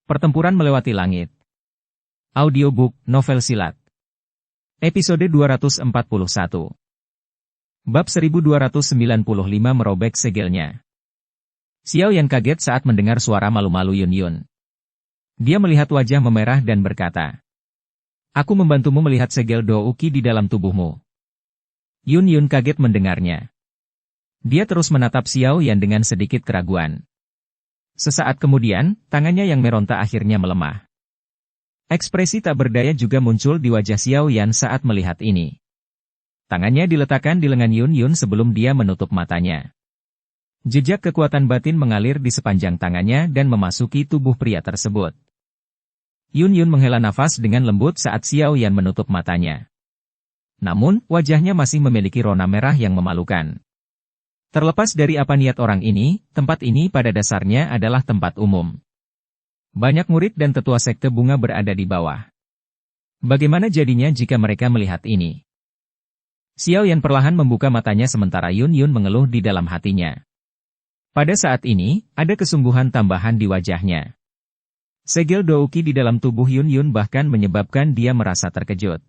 Pertempuran Melewati Langit. Audiobook, novel silat. Episode 241. Bab 1295 merobek segelnya. Xiao Yan kaget saat mendengar suara malu-malu Yun Yun. Dia melihat wajah memerah dan berkata, "Aku membantumu melihat segel Douki di dalam tubuhmu." Yun Yun kaget mendengarnya. Dia terus menatap Xiao Yan dengan sedikit keraguan. Sesaat kemudian, tangannya yang meronta akhirnya melemah. Ekspresi tak berdaya juga muncul di wajah Xiao Yan saat melihat ini. Tangannya diletakkan di lengan Yun Yun sebelum dia menutup matanya. Jejak kekuatan batin mengalir di sepanjang tangannya dan memasuki tubuh pria tersebut. Yun Yun menghela nafas dengan lembut saat Xiao Yan menutup matanya. Namun, wajahnya masih memiliki rona merah yang memalukan. Terlepas dari apa niat orang ini, tempat ini pada dasarnya adalah tempat umum. Banyak murid dan tetua sekte bunga berada di bawah. Bagaimana jadinya jika mereka melihat ini? Xiao Yan perlahan membuka matanya sementara Yun Yun mengeluh di dalam hatinya. Pada saat ini, ada kesungguhan tambahan di wajahnya. Segel Douki di dalam tubuh Yun Yun bahkan menyebabkan dia merasa terkejut.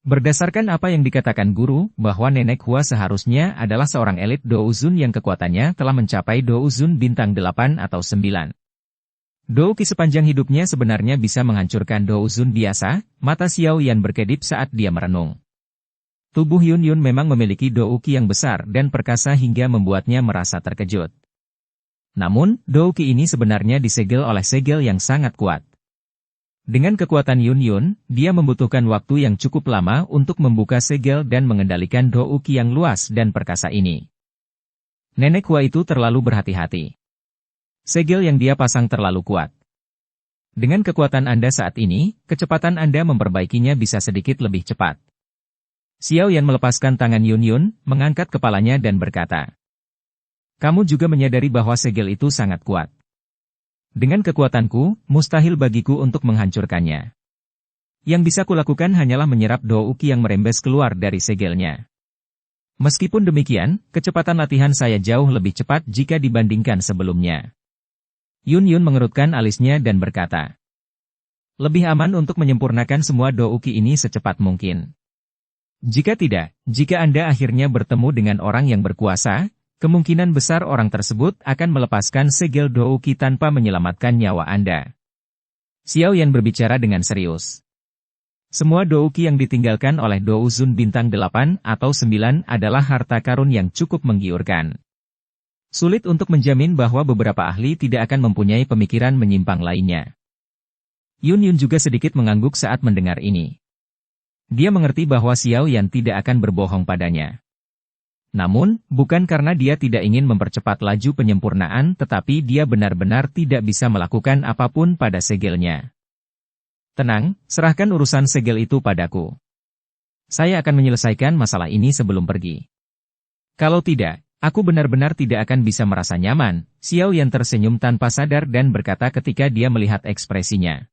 Berdasarkan apa yang dikatakan guru, bahwa Nenek Hua seharusnya adalah seorang elit Douzun yang kekuatannya telah mencapai Douzun bintang 8 atau 9. Douki sepanjang hidupnya sebenarnya bisa menghancurkan Douzun biasa, mata Xiao Yan berkedip saat dia merenung. Tubuh Yun Yun memang memiliki Douki yang besar dan perkasa hingga membuatnya merasa terkejut. Namun, Douki ini sebenarnya disegel oleh segel yang sangat kuat. Dengan kekuatan Yun Yun, dia membutuhkan waktu yang cukup lama untuk membuka segel dan mengendalikan Douki yang luas dan perkasa ini. Nenek Hua itu terlalu berhati-hati. Segel yang dia pasang terlalu kuat. Dengan kekuatan Anda saat ini, kecepatan Anda memperbaikinya bisa sedikit lebih cepat. Xiao Yan melepaskan tangan Yun Yun, mengangkat kepalanya dan berkata, "Kamu juga menyadari bahwa segel itu sangat kuat. Dengan kekuatanku, mustahil bagiku untuk menghancurkannya. Yang bisa kulakukan hanyalah menyerap Douki yang merembes keluar dari segelnya. Meskipun demikian, kecepatan latihan saya jauh lebih cepat jika dibandingkan sebelumnya." Yun Yun mengerutkan alisnya dan berkata, "Lebih aman untuk menyempurnakan semua Douki ini secepat mungkin. Jika tidak, jika Anda akhirnya bertemu dengan orang yang berkuasa, kemungkinan besar orang tersebut akan melepaskan segel Douki tanpa menyelamatkan nyawa Anda." Xiao Yan berbicara dengan serius. Semua Douki yang ditinggalkan oleh Douzun bintang 8 atau 9 adalah harta karun yang cukup menggiurkan. Sulit untuk menjamin bahwa beberapa ahli tidak akan mempunyai pemikiran menyimpang lainnya. Yun Yun juga sedikit mengangguk saat mendengar ini. Dia mengerti bahwa Xiao Yan tidak akan berbohong padanya. Namun, bukan karena dia tidak ingin mempercepat laju penyempurnaan tetapi dia benar-benar tidak bisa melakukan apapun pada segelnya. "Tenang, serahkan urusan segel itu padaku. Saya akan menyelesaikan masalah ini sebelum pergi. Kalau tidak, aku benar-benar tidak akan bisa merasa nyaman." Xiao Yan tersenyum tanpa sadar dan berkata ketika dia melihat ekspresinya.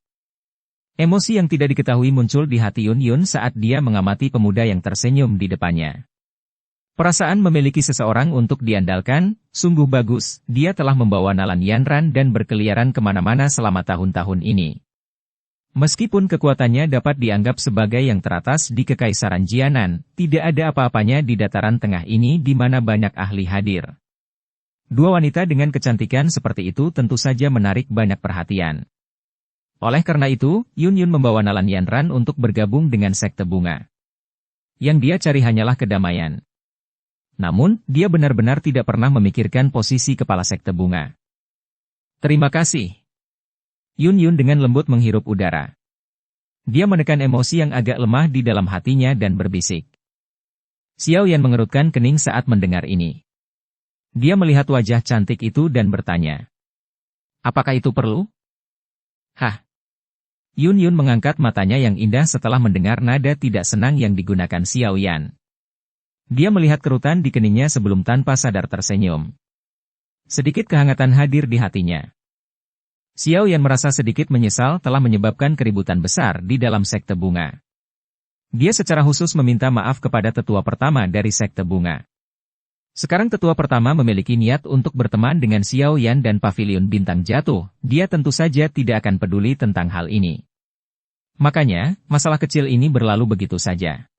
Emosi yang tidak diketahui muncul di hati Yun Yun saat dia mengamati pemuda yang tersenyum di depannya. Perasaan memiliki seseorang untuk diandalkan, sungguh bagus. Dia telah membawa Nalan Yanran dan berkeliaran kemana-mana selama tahun-tahun ini. Meskipun kekuatannya dapat dianggap sebagai yang teratas di Kekaisaran Jianan, tidak ada apa-apanya di dataran tengah ini di mana banyak ahli hadir. Dua wanita dengan kecantikan seperti itu tentu saja menarik banyak perhatian. Oleh karena itu, Yun Yun membawa Nalan Yanran untuk bergabung dengan sekte bunga. Yang dia cari hanyalah kedamaian. Namun, dia benar-benar tidak pernah memikirkan posisi kepala sekte bunga. "Terima kasih." Yun Yun dengan lembut menghirup udara. Dia menekan emosi yang agak lemah di dalam hatinya dan berbisik. Xiao Yan mengerutkan kening saat mendengar ini. Dia melihat wajah cantik itu dan bertanya, "Apakah itu perlu?" "Hah?" Yun Yun mengangkat matanya yang indah setelah mendengar nada tidak senang yang digunakan Xiao Yan. Dia melihat kerutan di keningnya sebelum tanpa sadar tersenyum. Sedikit kehangatan hadir di hatinya. Xiao Yan merasa sedikit menyesal telah menyebabkan keributan besar di dalam sekte bunga. Dia secara khusus meminta maaf kepada tetua pertama dari sekte bunga. Sekarang tetua pertama memiliki niat untuk berteman dengan Xiao Yan dan Pavilion Bintang Jatuh, dia tentu saja tidak akan peduli tentang hal ini. Makanya, masalah kecil ini berlalu begitu saja.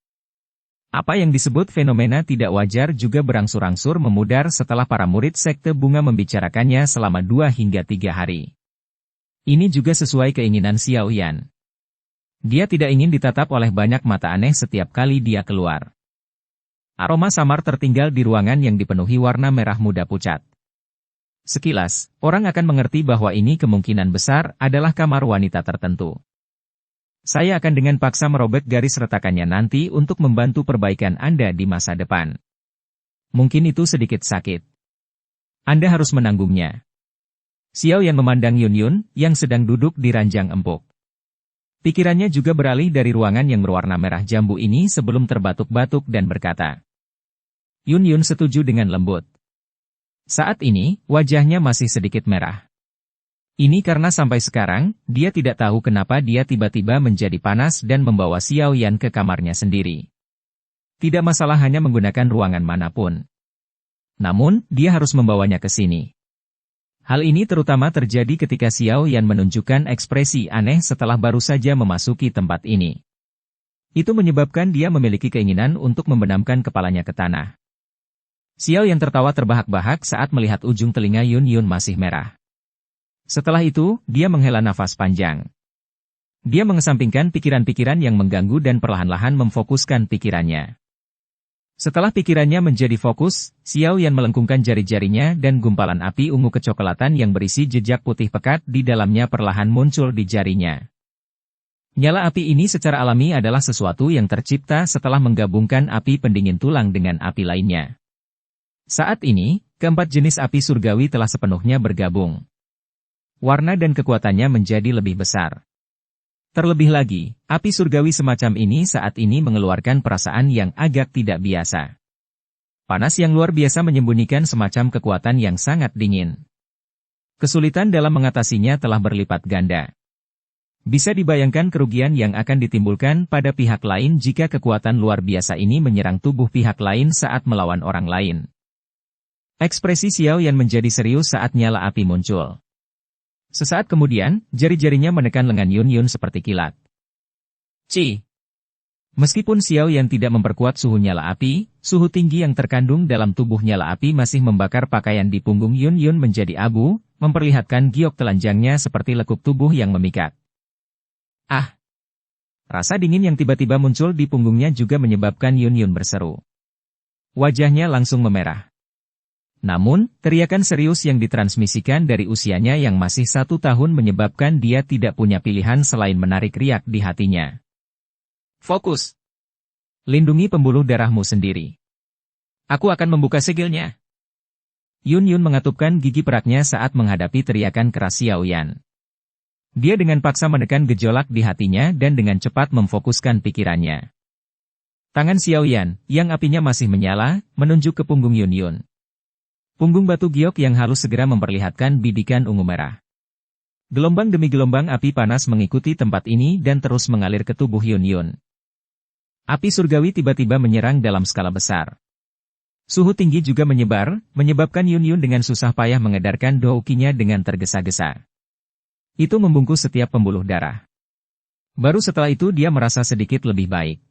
Apa yang disebut fenomena tidak wajar juga berangsur-angsur memudar setelah para murid sekte bunga membicarakannya selama 2 hingga 3 hari. Ini juga sesuai keinginan Xiao Yan. Dia tidak ingin ditatap oleh banyak mata aneh setiap kali dia keluar. Aroma samar tertinggal di ruangan yang dipenuhi warna merah muda pucat. Sekilas, orang akan mengerti bahwa ini kemungkinan besar adalah kamar wanita tertentu. Saya akan dengan paksa merobek garis retakannya nanti untuk membantu perbaikan Anda di masa depan. Mungkin itu sedikit sakit. Anda harus menanggungnya. Xiao Yan memandang Yun Yun, yang sedang duduk di ranjang empuk. Pikirannya juga beralih dari ruangan yang berwarna merah jambu ini sebelum terbatuk-batuk dan berkata. Yun Yun setuju dengan lembut. Saat ini, wajahnya masih sedikit merah. Ini karena sampai sekarang, dia tidak tahu kenapa dia tiba-tiba menjadi panas dan membawa Xiao Yan ke kamarnya sendiri. Tidak masalah hanya menggunakan ruangan manapun. Namun, dia harus membawanya ke sini. Hal ini terutama terjadi ketika Xiao Yan menunjukkan ekspresi aneh setelah baru saja memasuki tempat ini. Itu menyebabkan dia memiliki keinginan untuk membenamkan kepalanya ke tanah. Xiao Yan tertawa terbahak-bahak saat melihat ujung telinga Yun Yun masih merah. Setelah itu, dia menghela nafas panjang. Dia mengesampingkan pikiran-pikiran yang mengganggu dan perlahan-lahan memfokuskan pikirannya. Setelah pikirannya menjadi fokus, Xiao Yan melengkungkan jari-jarinya dan gumpalan api ungu kecoklatan yang berisi jejak putih pekat di dalamnya perlahan muncul di jarinya. Nyala api ini secara alami adalah sesuatu yang tercipta setelah menggabungkan api pendingin tulang dengan api lainnya. Saat ini, keempat jenis api surgawi telah sepenuhnya bergabung. Warna dan kekuatannya menjadi lebih besar. Terlebih lagi, api surgawi semacam ini saat ini mengeluarkan perasaan yang agak tidak biasa. Panas yang luar biasa menyembunyikan semacam kekuatan yang sangat dingin. Kesulitan dalam mengatasinya telah berlipat ganda. Bisa dibayangkan kerugian yang akan ditimbulkan pada pihak lain jika kekuatan luar biasa ini menyerang tubuh pihak lain saat melawan orang lain. Ekspresi Xiao Yan menjadi serius saat nyala api muncul. Sesaat kemudian, jari-jarinya menekan lengan Yun Yun seperti kilat. Ci! Meskipun Xiao Yan tidak memperkuat suhu nyala api, suhu tinggi yang terkandung dalam tubuh nyala api masih membakar pakaian di punggung Yun Yun menjadi abu, memperlihatkan giok telanjangnya seperti lekuk tubuh yang memikat. Ah! Rasa dingin yang tiba-tiba muncul di punggungnya juga menyebabkan Yun Yun berseru. Wajahnya langsung memerah. Namun, teriakan serius yang ditransmisikan dari usianya yang masih 1 tahun menyebabkan dia tidak punya pilihan selain menarik riak di hatinya. Fokus! Lindungi pembuluh darahmu sendiri. Aku akan membuka segelnya. Yun Yun mengatupkan gigi peraknya saat menghadapi teriakan keras Xiao Yan. Dia dengan paksa menekan gejolak di hatinya dan dengan cepat memfokuskan pikirannya. Tangan Xiao Yan, yang apinya masih menyala, menunjuk ke punggung Yun Yun. Punggung batu giok yang halus segera memperlihatkan bidikan ungu merah. Gelombang demi gelombang api panas mengikuti tempat ini dan terus mengalir ke tubuh Yun Yun. Api surgawi tiba-tiba menyerang dalam skala besar. Suhu tinggi juga menyebar, menyebabkan Yun Yun dengan susah payah mengedarkan doukinya dengan tergesa-gesa. Itu membungkus setiap pembuluh darah. Baru setelah itu dia merasa sedikit lebih baik.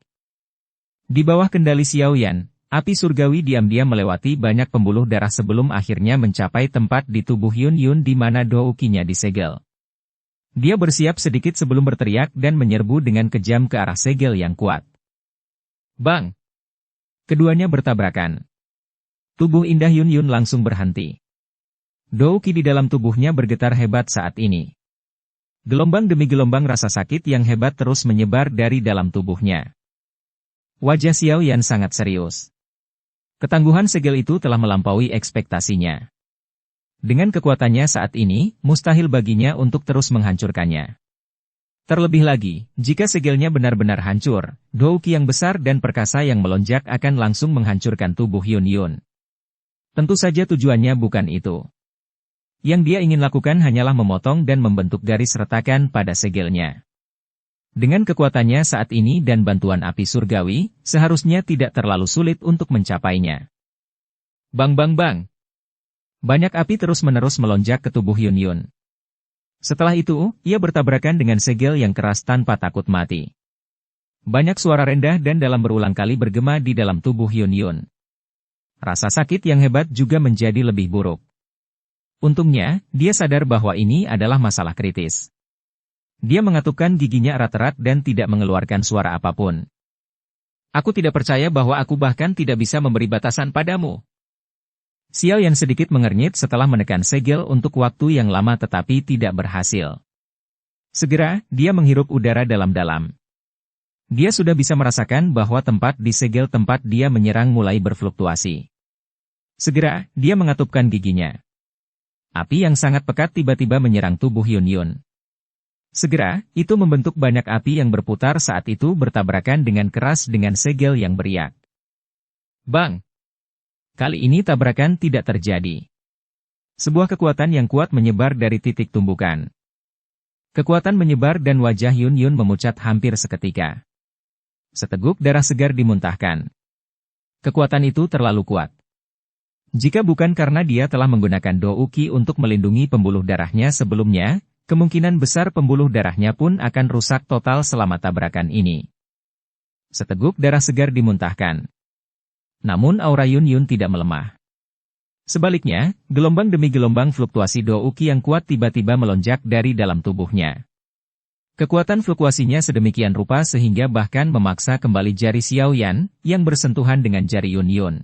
Di bawah kendali Xiao Yan, api surgawi diam-diam melewati banyak pembuluh darah sebelum akhirnya mencapai tempat di tubuh Yun Yun di mana doukinya disegel. Dia bersiap sedikit sebelum berteriak dan menyerbu dengan kejam ke arah segel yang kuat. Bang! Keduanya bertabrakan. Tubuh indah Yun Yun langsung berhenti. Douki di dalam tubuhnya bergetar hebat saat ini. Gelombang demi gelombang rasa sakit yang hebat terus menyebar dari dalam tubuhnya. Wajah Xiao Yan sangat serius. Ketangguhan segel itu telah melampaui ekspektasinya. Dengan kekuatannya saat ini, mustahil baginya untuk terus menghancurkannya. Terlebih lagi, jika segelnya benar-benar hancur, douki yang besar dan perkasa yang melonjak akan langsung menghancurkan tubuh Yun Yun. Tentu saja tujuannya bukan itu. Yang dia ingin lakukan hanyalah memotong dan membentuk garis retakan pada segelnya. Dengan kekuatannya saat ini dan bantuan api surgawi, seharusnya tidak terlalu sulit untuk mencapainya. Bang bang bang. Banyak api terus-menerus melonjak ke tubuh Yun Yun. Setelah itu, ia bertabrakan dengan segel yang keras tanpa takut mati. Banyak suara rendah dan dalam berulang kali bergema di dalam tubuh Yun Yun. Rasa sakit yang hebat juga menjadi lebih buruk. Untungnya, dia sadar bahwa ini adalah masalah kritis. Dia mengatupkan giginya erat-erat dan tidak mengeluarkan suara apapun. Aku tidak percaya bahwa aku bahkan tidak bisa memberi batasan padamu. Xiao Yan sedikit mengernyit setelah menekan segel untuk waktu yang lama tetapi tidak berhasil. Segera, dia menghirup udara dalam-dalam. Dia sudah bisa merasakan bahwa tempat di segel tempat dia menyerang mulai berfluktuasi. Segera, dia mengatupkan giginya. Api yang sangat pekat tiba-tiba menyerang tubuh Yun Yun. Segera, itu membentuk banyak api yang berputar saat itu bertabrakan dengan keras dengan segel yang beriak. Bang! Kali ini tabrakan tidak terjadi. Sebuah kekuatan yang kuat menyebar dari titik tumbukan. Kekuatan menyebar dan wajah Yun Yun memucat hampir seketika. Seteguk darah segar dimuntahkan. Kekuatan itu terlalu kuat. Jika bukan karena dia telah menggunakan Douki untuk melindungi pembuluh darahnya sebelumnya, kemungkinan besar pembuluh darahnya pun akan rusak total selama tabrakan ini. Seteguk darah segar dimuntahkan. Namun aura Yun Yun tidak melemah. Sebaliknya, gelombang demi gelombang fluktuasi Douki yang kuat tiba-tiba melonjak dari dalam tubuhnya. Kekuatan fluktuasinya sedemikian rupa sehingga bahkan memaksa kembali jari Xiao Yan yang bersentuhan dengan jari Yun Yun.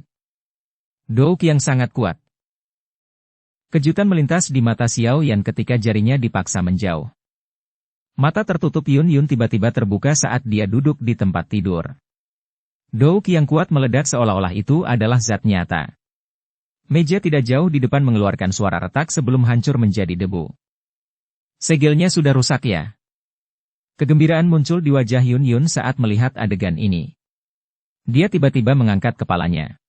Douki yang sangat kuat. Kejutan melintas di mata Xiao Yan ketika jarinya dipaksa menjauh. Mata tertutup Yun Yun tiba-tiba terbuka saat dia duduk di tempat tidur. Douki yang kuat meledak seolah-olah itu adalah zat nyata. Meja tidak jauh di depan mengeluarkan suara retak sebelum hancur menjadi debu. Segelnya sudah rusak ya? Kegembiraan muncul di wajah Yun Yun saat melihat adegan ini. Dia tiba-tiba mengangkat kepalanya.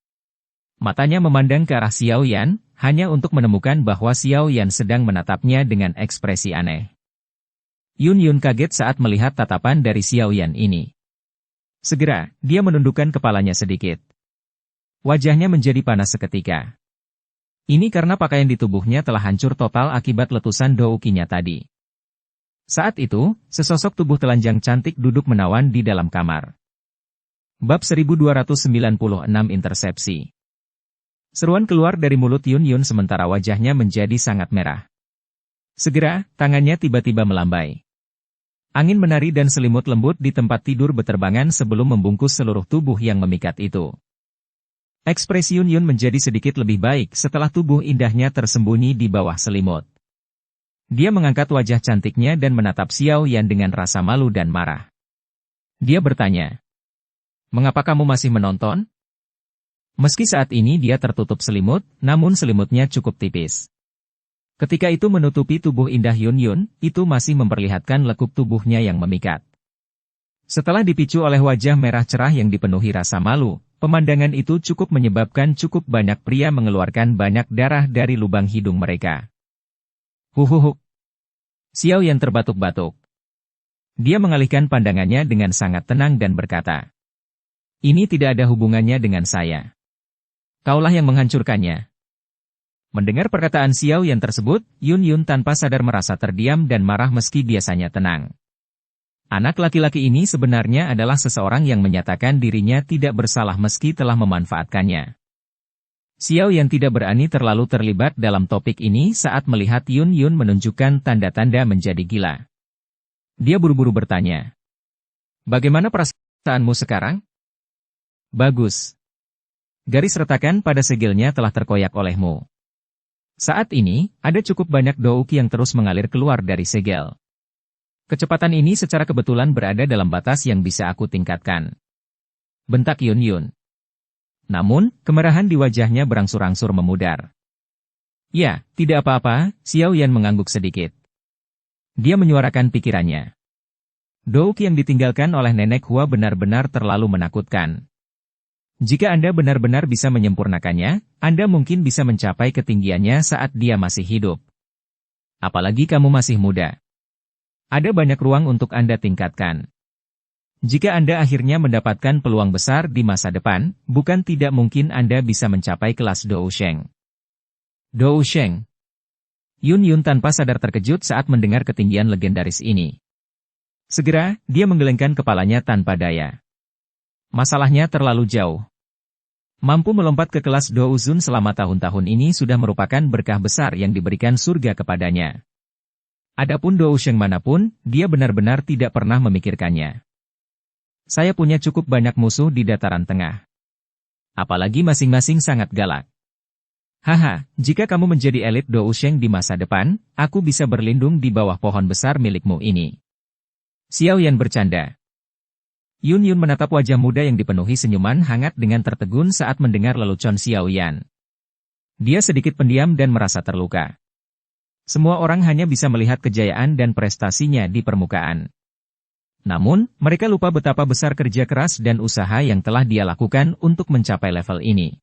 Matanya memandang ke arah Xiao Yan, hanya untuk menemukan bahwa Xiao Yan sedang menatapnya dengan ekspresi aneh. Yun Yun kaget saat melihat tatapan dari Xiao Yan ini. Segera, dia menundukkan kepalanya sedikit. Wajahnya menjadi panas seketika. Ini karena pakaian di tubuhnya telah hancur total akibat letusan Douki-nya tadi. Saat itu, sesosok tubuh telanjang cantik duduk menawan di dalam kamar. Bab 1296 Intersepsi. Seruan keluar dari mulut Yun Yun sementara wajahnya menjadi sangat merah. Segera, tangannya tiba-tiba melambai. Angin menari dan selimut lembut di tempat tidur beterbangan sebelum membungkus seluruh tubuh yang memikat itu. Ekspresi Yun Yun menjadi sedikit lebih baik setelah tubuh indahnya tersembunyi di bawah selimut. Dia mengangkat wajah cantiknya dan menatap Xiao Yan dengan rasa malu dan marah. Dia bertanya, "Mengapa kamu masih menonton?" Meski saat ini dia tertutup selimut, namun selimutnya cukup tipis. Ketika itu menutupi tubuh indah Yun Yun, itu masih memperlihatkan lekuk tubuhnya yang memikat. Setelah dipicu oleh wajah merah cerah yang dipenuhi rasa malu, pemandangan itu cukup menyebabkan cukup banyak pria mengeluarkan banyak darah dari lubang hidung mereka. Huhuhu. Xiao Yan terbatuk-batuk. Dia mengalihkan pandangannya dengan sangat tenang dan berkata, "Ini tidak ada hubungannya dengan saya. Kaulah yang menghancurkannya." Mendengar perkataan Xiao Yan tersebut, Yun Yun tanpa sadar merasa terdiam dan marah meski biasanya tenang. Anak laki-laki ini sebenarnya adalah seseorang yang menyatakan dirinya tidak bersalah meski telah memanfaatkannya. Xiao Yan tidak berani terlalu terlibat dalam topik ini saat melihat Yun Yun menunjukkan tanda-tanda menjadi gila. Dia buru-buru bertanya, "Bagaimana perasaanmu sekarang?" "Bagus. Garis retakan pada segelnya telah terkoyak olehmu. Saat ini, ada cukup banyak Douki yang terus mengalir keluar dari segel. Kecepatan ini secara kebetulan berada dalam batas yang bisa aku tingkatkan," bentak Yun Yun. Namun, kemerahan di wajahnya berangsur-angsur memudar. "Ya, tidak apa-apa," Xiao Yan mengangguk sedikit. Dia menyuarakan pikirannya. Douki yang ditinggalkan oleh Nenek Hua benar-benar terlalu menakutkan. Jika Anda benar-benar bisa menyempurnakannya, Anda mungkin bisa mencapai ketinggiannya saat dia masih hidup. Apalagi kamu masih muda. Ada banyak ruang untuk Anda tingkatkan. Jika Anda akhirnya mendapatkan peluang besar di masa depan, bukan tidak mungkin Anda bisa mencapai kelas Dousheng. Dousheng. Yun Yun tanpa sadar terkejut saat mendengar ketinggian legendaris ini. Segera, dia menggelengkan kepalanya tanpa daya. Masalahnya terlalu jauh. Mampu melompat ke kelas Douzun selama tahun-tahun ini sudah merupakan berkah besar yang diberikan surga kepadanya. Adapun Dousheng manapun, dia benar-benar tidak pernah memikirkannya. Saya punya cukup banyak musuh di dataran tengah. Apalagi masing-masing sangat galak. Haha, jika kamu menjadi elit Dousheng di masa depan, aku bisa berlindung di bawah pohon besar milikmu ini. Xiao Yan bercanda. Yun Yun menatap wajah muda yang dipenuhi senyuman hangat dengan tertegun saat mendengar lelucon Xiao Yan. Dia sedikit pendiam dan merasa terluka. Semua orang hanya bisa melihat kejayaan dan prestasinya di permukaan. Namun, mereka lupa betapa besar kerja keras dan usaha yang telah dia lakukan untuk mencapai level ini.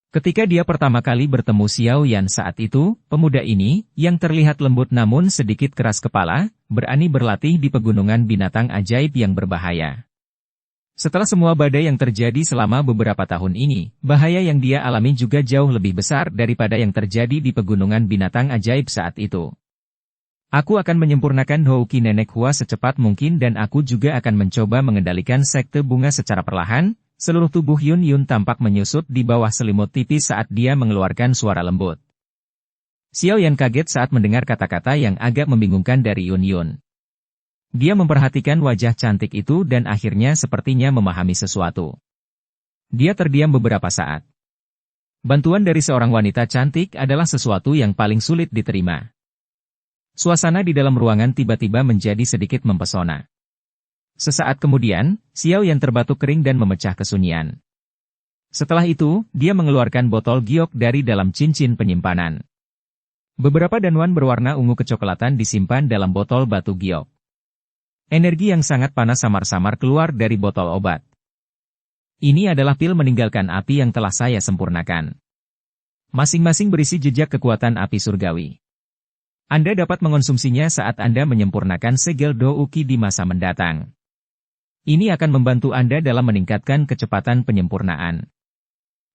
Ketika dia pertama kali bertemu Xiao Yan saat itu, pemuda ini, yang terlihat lembut namun sedikit keras kepala, berani berlatih di pegunungan binatang ajaib yang berbahaya. Setelah semua badai yang terjadi selama beberapa tahun ini, bahaya yang dia alami juga jauh lebih besar daripada yang terjadi di pegunungan binatang ajaib saat itu. Aku akan menyempurnakan Houqi Nenek Hua secepat mungkin dan aku juga akan mencoba mengendalikan sekte bunga secara perlahan. Seluruh tubuh Yun Yun tampak menyusut di bawah selimut tipis saat dia mengeluarkan suara lembut. Xiao Yan kaget saat mendengar kata-kata yang agak membingungkan dari Yun Yun. Dia memperhatikan wajah cantik itu dan akhirnya sepertinya memahami sesuatu. Dia terdiam beberapa saat. Bantuan dari seorang wanita cantik adalah sesuatu yang paling sulit diterima. Suasana di dalam ruangan tiba-tiba menjadi sedikit mempesona. Sesaat kemudian, Xiao Yan terbatuk kering dan memecah kesunyian. Setelah itu, dia mengeluarkan botol giok dari dalam cincin penyimpanan. Beberapa danuan berwarna ungu kecoklatan disimpan dalam botol batu giok. Energi yang sangat panas samar-samar keluar dari botol obat. Ini adalah pil meninggalkan api yang telah saya sempurnakan. Masing-masing berisi jejak kekuatan api surgawi. Anda dapat mengonsumsinya saat Anda menyempurnakan segel Douqi di masa mendatang. Ini akan membantu Anda dalam meningkatkan kecepatan penyempurnaan.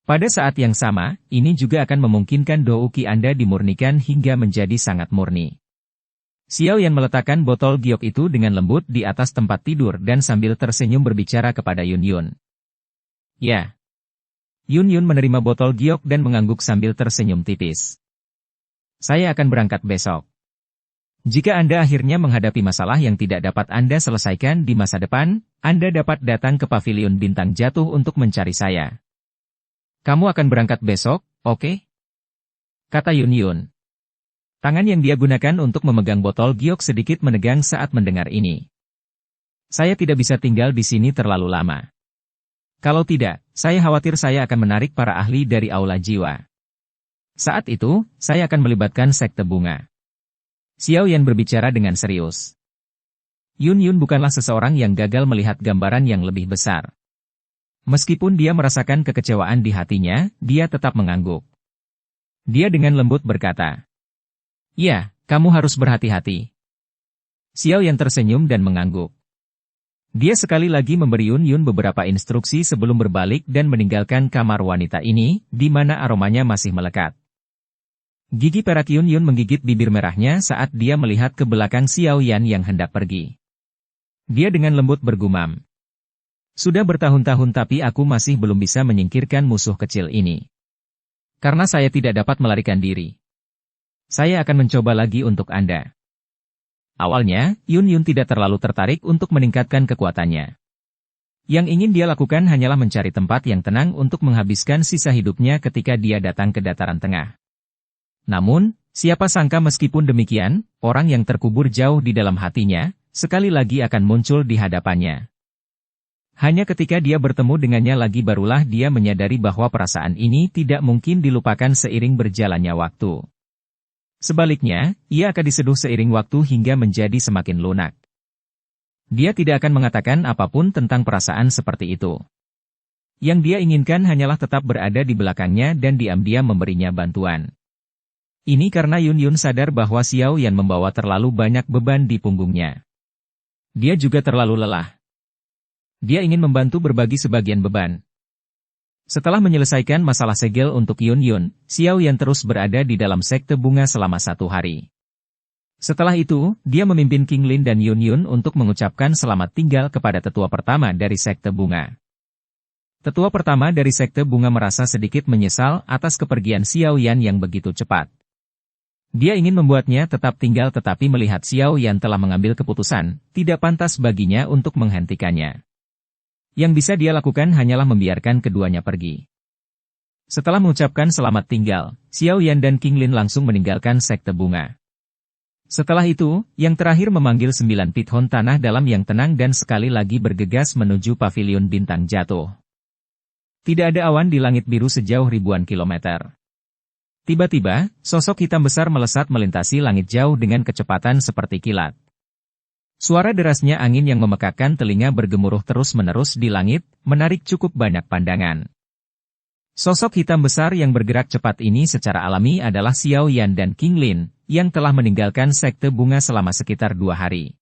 Pada saat yang sama, ini juga akan memungkinkan Douqi Anda dimurnikan hingga menjadi sangat murni. Xiao Yan meletakkan botol giok itu dengan lembut di atas tempat tidur dan sambil tersenyum berbicara kepada Yun Yun. Ya. Yun Yun menerima botol giok dan mengangguk sambil tersenyum tipis. Saya akan berangkat besok. Jika Anda akhirnya menghadapi masalah yang tidak dapat Anda selesaikan di masa depan, Anda dapat datang ke pavilion bintang jatuh untuk mencari saya. Kamu akan berangkat besok, oke? Kata Yun Yun. Tangan yang dia gunakan untuk memegang botol giok sedikit menegang saat mendengar ini. Saya tidak bisa tinggal di sini terlalu lama. Kalau tidak, saya khawatir saya akan menarik para ahli dari aula jiwa. Saat itu, saya akan melibatkan sekte bunga. Xiao Yan berbicara dengan serius. Yun Yun bukanlah seseorang yang gagal melihat gambaran yang lebih besar. Meskipun dia merasakan kekecewaan di hatinya, dia tetap mengangguk. Dia dengan lembut berkata, "Ya, kamu harus berhati-hati." Xiao Yan tersenyum dan mengangguk. Dia sekali lagi memberi Yun Yun beberapa instruksi sebelum berbalik dan meninggalkan kamar wanita ini, di mana aromanya masih melekat. Gigi perak Yun Yun menggigit bibir merahnya saat dia melihat ke belakang Xiao Yan yang hendak pergi. Dia dengan lembut bergumam. Sudah bertahun-tahun tapi aku masih belum bisa menyingkirkan musuh kecil ini. Karena saya tidak dapat melarikan diri. Saya akan mencoba lagi untuk Anda. Awalnya, Yun Yun tidak terlalu tertarik untuk meningkatkan kekuatannya. Yang ingin dia lakukan hanyalah mencari tempat yang tenang untuk menghabiskan sisa hidupnya ketika dia datang ke dataran tengah. Namun, siapa sangka meskipun demikian, orang yang terkubur jauh di dalam hatinya, sekali lagi akan muncul di hadapannya. Hanya ketika dia bertemu dengannya lagi barulah dia menyadari bahwa perasaan ini tidak mungkin dilupakan seiring berjalannya waktu. Sebaliknya, ia akan diseduh seiring waktu hingga menjadi semakin lunak. Dia tidak akan mengatakan apapun tentang perasaan seperti itu. Yang dia inginkan hanyalah tetap berada di belakangnya dan diam-diam memberinya bantuan. Ini karena Yun Yun sadar bahwa Xiao Yan membawa terlalu banyak beban di punggungnya. Dia juga terlalu lelah. Dia ingin membantu berbagi sebagian beban. Setelah menyelesaikan masalah segel untuk Yun Yun, Xiao Yan terus berada di dalam sekte bunga selama 1 hari. Setelah itu, dia memimpin King Lin dan Yun Yun untuk mengucapkan selamat tinggal kepada tetua pertama dari sekte bunga. Tetua pertama dari sekte bunga merasa sedikit menyesal atas kepergian Xiao Yan yang begitu cepat. Dia ingin membuatnya tetap tinggal tetapi melihat Xiao Yan telah mengambil keputusan, tidak pantas baginya untuk menghentikannya. Yang bisa dia lakukan hanyalah membiarkan keduanya pergi. Setelah mengucapkan selamat tinggal, Xiao Yan dan King Lin langsung meninggalkan sekte bunga. Setelah itu, yang terakhir memanggil 9 pithon tanah dalam yang tenang dan sekali lagi bergegas menuju pavilion bintang jatuh. Tidak ada awan di langit biru sejauh ribuan kilometer. Tiba-tiba, sosok hitam besar melesat melintasi langit jauh dengan kecepatan seperti kilat. Suara derasnya angin yang memekakkan telinga bergemuruh terus-menerus di langit, menarik cukup banyak pandangan. Sosok hitam besar yang bergerak cepat ini secara alami adalah Xiao Yan dan King Lin, yang telah meninggalkan sekte bunga selama sekitar 2 hari.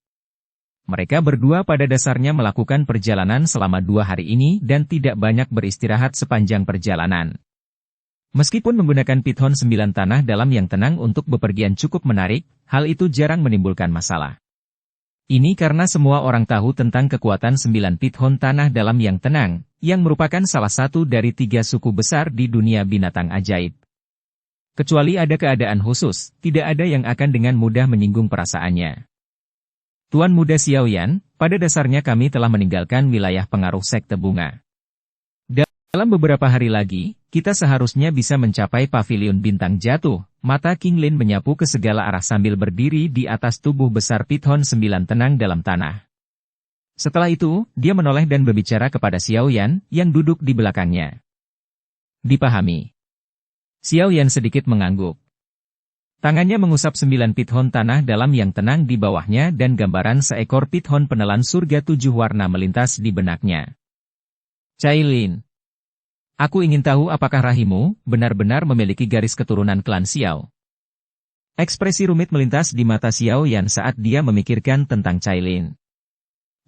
Mereka berdua pada dasarnya melakukan perjalanan selama 2 hari ini dan tidak banyak beristirahat sepanjang perjalanan. Meskipun menggunakan pithon 9 tanah dalam yang tenang untuk bepergian cukup menarik, hal itu jarang menimbulkan masalah. Ini karena semua orang tahu tentang kekuatan 9 pithon tanah dalam yang tenang, yang merupakan salah satu dari 3 suku besar di dunia binatang ajaib. Kecuali ada keadaan khusus, tidak ada yang akan dengan mudah menyinggung perasaannya. Tuan Muda Xiao Yan, pada dasarnya kami telah meninggalkan wilayah pengaruh sekte bunga. Dalam beberapa hari lagi, kita seharusnya bisa mencapai pavilion bintang jatuh. Mata King Lin menyapu ke segala arah sambil berdiri di atas tubuh besar pithon 9 tenang dalam tanah. Setelah itu, dia menoleh dan berbicara kepada Xiao Yan, yang duduk di belakangnya. Dipahami. Xiao Yan sedikit mengangguk. Tangannya mengusap 9 pithon tanah dalam yang tenang di bawahnya dan gambaran seekor pithon penelan surga 7 warna melintas di benaknya. Cailin. Aku ingin tahu apakah rahimmu benar-benar memiliki garis keturunan klan Xiao. Ekspresi rumit melintas di mata Xiao Yan saat dia memikirkan tentang Cailin.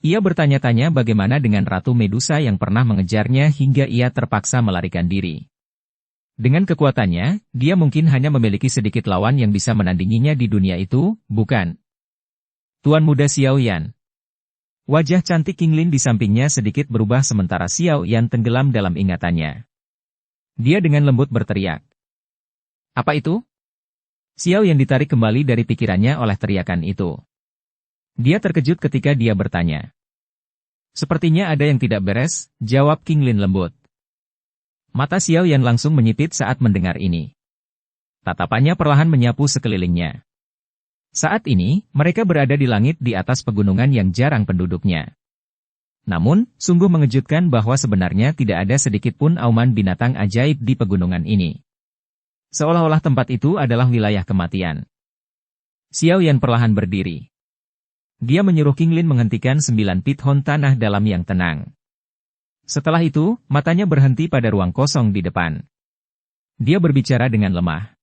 Ia bertanya-tanya bagaimana dengan Ratu Medusa yang pernah mengejarnya hingga ia terpaksa melarikan diri. Dengan kekuatannya, dia mungkin hanya memiliki sedikit lawan yang bisa menandinginya di dunia itu, bukan? Tuan Muda Xiao Yan. Wajah cantik King Lin di sampingnya sedikit berubah sementara Xiao Yan tenggelam dalam ingatannya. Dia dengan lembut berteriak. Apa itu? Xiao Yan ditarik kembali dari pikirannya oleh teriakan itu. Dia terkejut ketika dia bertanya. Sepertinya ada yang tidak beres, jawab King Lin lembut. Mata Xiao Yan langsung menyipit saat mendengar ini. Tatapannya perlahan menyapu sekelilingnya. Saat ini, mereka berada di langit di atas pegunungan yang jarang penduduknya. Namun, sungguh mengejutkan bahwa sebenarnya tidak ada sedikit pun auman binatang ajaib di pegunungan ini. Seolah-olah tempat itu adalah wilayah kematian. Xiao Yan perlahan berdiri. Dia menyuruh King Lin menghentikan 9 pithon tanah dalam yang tenang. Setelah itu, matanya berhenti pada ruang kosong di depan. Dia berbicara dengan lemah.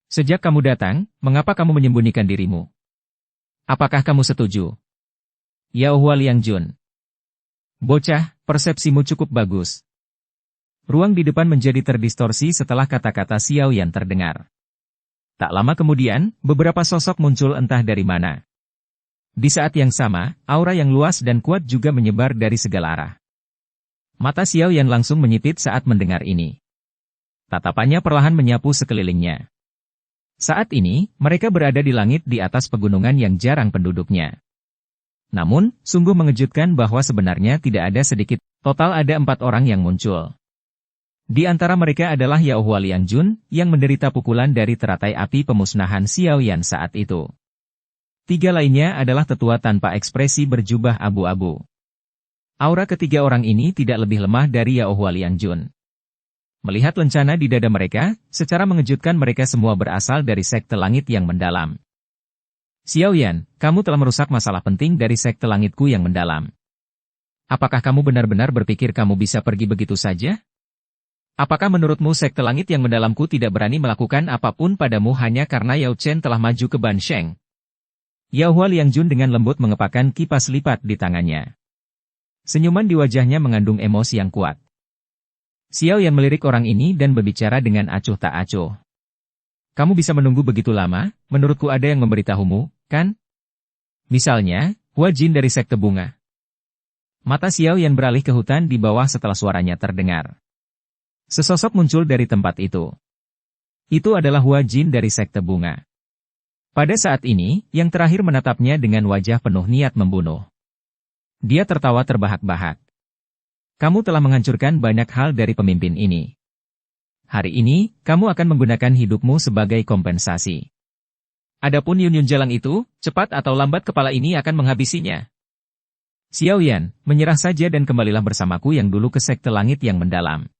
Sejak kamu datang, mengapa kamu menyembunyikan dirimu? Apakah kamu setuju? Yao Hua Liangjun. Bocah, persepsimu cukup bagus. Ruang di depan menjadi terdistorsi setelah kata-kata Xiao Yan terdengar. Tak lama kemudian, beberapa sosok muncul entah dari mana. Di saat yang sama, aura yang luas dan kuat juga menyebar dari segala arah. Mata Xiao Yan langsung menyipit saat mendengar ini. Tatapannya perlahan menyapu sekelilingnya. Saat ini, mereka berada di langit di atas pegunungan yang jarang penduduknya. Namun, sungguh mengejutkan bahwa sebenarnya tidak ada sedikit, total ada 4 orang yang muncul. Di antara mereka adalah Yao Hua Liangjun, yang menderita pukulan dari teratai api pemusnahan Xiao Yan saat itu. 3 lainnya adalah tetua tanpa ekspresi berjubah abu-abu. Aura ketiga orang ini tidak lebih lemah dari Yao Hua Liangjun. Melihat lencana di dada mereka, secara mengejutkan mereka semua berasal dari sekte langit yang mendalam. Xiao Yan, kamu telah merusak masalah penting dari sekte langitku yang mendalam. Apakah kamu benar-benar berpikir kamu bisa pergi begitu saja? Apakah menurutmu sekte langit yang mendalamku tidak berani melakukan apapun padamu hanya karena Yao Chen telah maju ke Ban Sheng? Yao Hua Liangjun dengan lembut mengepakkan kipas lipat di tangannya. Senyuman di wajahnya mengandung emosi yang kuat. Xiao Yan melirik orang ini dan berbicara dengan acuh tak acuh. Kamu bisa menunggu begitu lama, menurutku ada yang memberitahumu, kan? Misalnya, Hua Jin dari Sekte Bunga. Mata Xiao Yan beralih ke hutan di bawah setelah suaranya terdengar. Sesosok muncul dari tempat itu. Itu adalah Hua Jin dari Sekte Bunga. Pada saat ini, yang terakhir menatapnya dengan wajah penuh niat membunuh. Dia tertawa terbahak-bahak. Kamu telah menghancurkan banyak hal dari pemimpin ini. Hari ini, kamu akan menggunakan hidupmu sebagai kompensasi. Adapun Yun Yun Jalang itu, cepat atau lambat kepala ini akan menghabisinya. Xiao Yan, menyerah saja dan kembalilah bersamaku yang dulu ke Sekte Langit yang mendalam.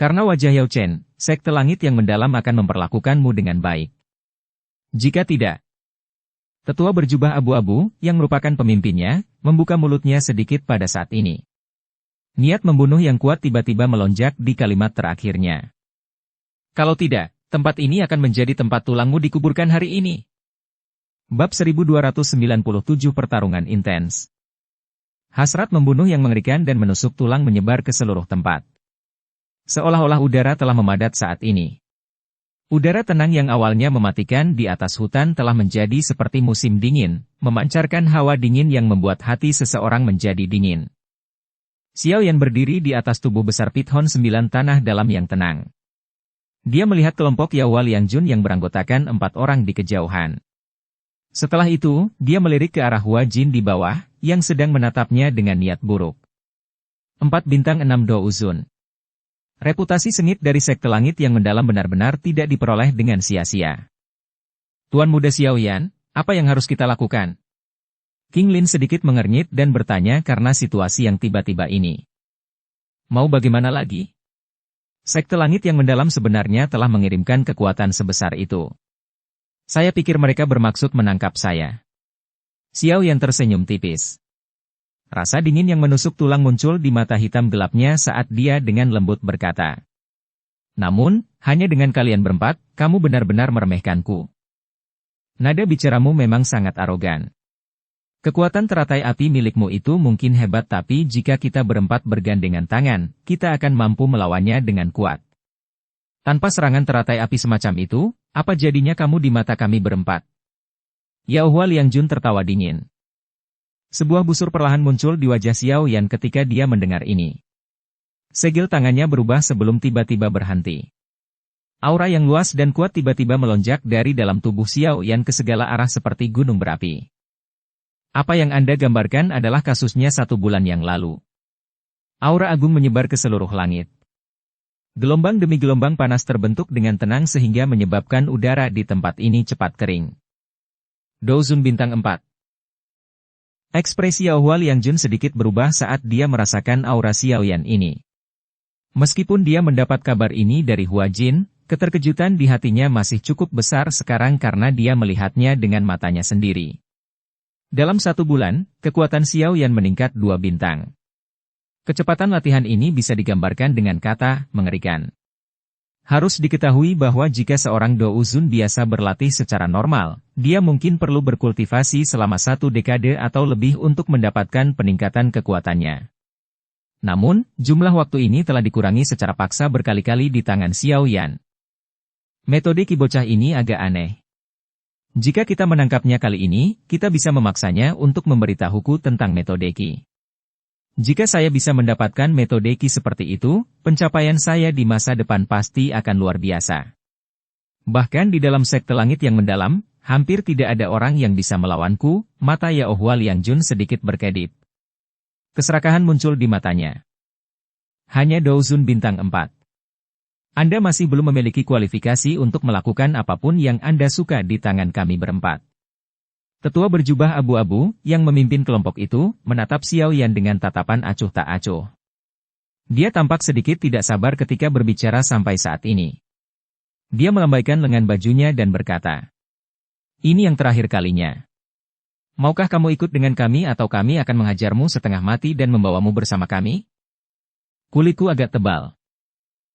Karena wajah Yao Chen, Sekte Langit yang mendalam akan memperlakukanmu dengan baik. Jika tidak, tetua berjubah abu-abu, yang merupakan pemimpinnya, membuka mulutnya sedikit pada saat ini. Niat membunuh yang kuat tiba-tiba melonjak di kalimat terakhirnya. Kalau tidak, tempat ini akan menjadi tempat tulangmu dikuburkan hari ini. Bab 1297 Pertarungan Intens. Hasrat membunuh yang mengerikan dan menusuk tulang menyebar ke seluruh tempat. Seolah-olah udara telah memadat saat ini. Udara tenang yang awalnya mematikan di atas hutan telah menjadi seperti musim dingin, memancarkan hawa dingin yang membuat hati seseorang menjadi dingin. Xiao Yan berdiri di atas tubuh besar Pithon 9 tanah dalam yang tenang. Dia melihat kelompok Yao Liang Jun yang beranggotakan 4 orang di kejauhan. Setelah itu, dia melirik ke arah Hua Jin di bawah, yang sedang menatapnya dengan niat buruk. 4 bintang 6 Do Uzun. Reputasi sengit dari Sekte Langit yang mendalam benar-benar tidak diperoleh dengan sia-sia. Tuan Muda Xiao Yan, apa yang harus kita lakukan? King Lin sedikit mengernyit dan bertanya karena situasi yang tiba-tiba ini. Mau bagaimana lagi? Sekte Langit yang mendalam sebenarnya telah mengirimkan kekuatan sebesar itu. Saya pikir mereka bermaksud menangkap saya. Xiao Yan tersenyum tipis. Rasa dingin yang menusuk tulang muncul di mata hitam gelapnya saat dia dengan lembut berkata. Namun, hanya dengan kalian berempat, kamu benar-benar meremehkanku. Nada bicaramu memang sangat arogan. Kekuatan teratai api milikmu itu mungkin hebat tapi jika kita berempat bergandengan tangan, kita akan mampu melawannya dengan kuat. Tanpa serangan teratai api semacam itu, apa jadinya kamu di mata kami berempat? Yao Hua Liang Jun tertawa dingin. Sebuah busur perlahan muncul di wajah Xiao Yan ketika dia mendengar ini. Segel tangannya berubah sebelum tiba-tiba berhenti. Aura yang luas dan kuat tiba-tiba melonjak dari dalam tubuh Xiao Yan ke segala arah seperti gunung berapi. Apa yang Anda gambarkan adalah kasusnya 1 bulan yang lalu. Aura agung menyebar ke seluruh langit. Gelombang demi gelombang panas terbentuk dengan tenang sehingga menyebabkan udara di tempat ini cepat kering. Dozun bintang 4. Ekspresi Yao Hua Liang Jun sedikit berubah saat dia merasakan aura Xiao Yan ini. Meskipun dia mendapat kabar ini dari Hua Jin, keterkejutan di hatinya masih cukup besar sekarang karena dia melihatnya dengan matanya sendiri. Dalam 1 bulan, kekuatan Xiao Yan meningkat 2 bintang. Kecepatan latihan ini bisa digambarkan dengan kata, mengerikan. Harus diketahui bahwa jika seorang Do Uzun biasa berlatih secara normal, dia mungkin perlu berkultivasi selama 1 dekade atau lebih untuk mendapatkan peningkatan kekuatannya. Namun, jumlah waktu ini telah dikurangi secara paksa berkali-kali di tangan Xiao Yan. Metode Ki bocah ini agak aneh. Jika kita menangkapnya kali ini, kita bisa memaksanya untuk memberitahuku tentang metode Ki. Jika saya bisa mendapatkan metode Ki seperti itu, pencapaian saya di masa depan pasti akan luar biasa. Bahkan di dalam Sekte Langit yang mendalam, hampir tidak ada orang yang bisa melawanku. Mata Yao Hua Liang Jun sedikit berkedip. Keserakahan muncul di matanya. Hanya Dozun bintang 4. Anda masih belum memiliki kualifikasi untuk melakukan apapun yang Anda suka di tangan kami berempat. Tetua berjubah abu-abu, yang memimpin kelompok itu, menatap Xiao Yan dengan tatapan acuh tak acuh. Dia tampak sedikit tidak sabar ketika berbicara sampai saat ini. Dia melambaikan lengan bajunya dan berkata, ini yang terakhir kalinya. Maukah kamu ikut dengan kami atau kami akan menghajarmu setengah mati dan membawamu bersama kami? Kulitku agak tebal.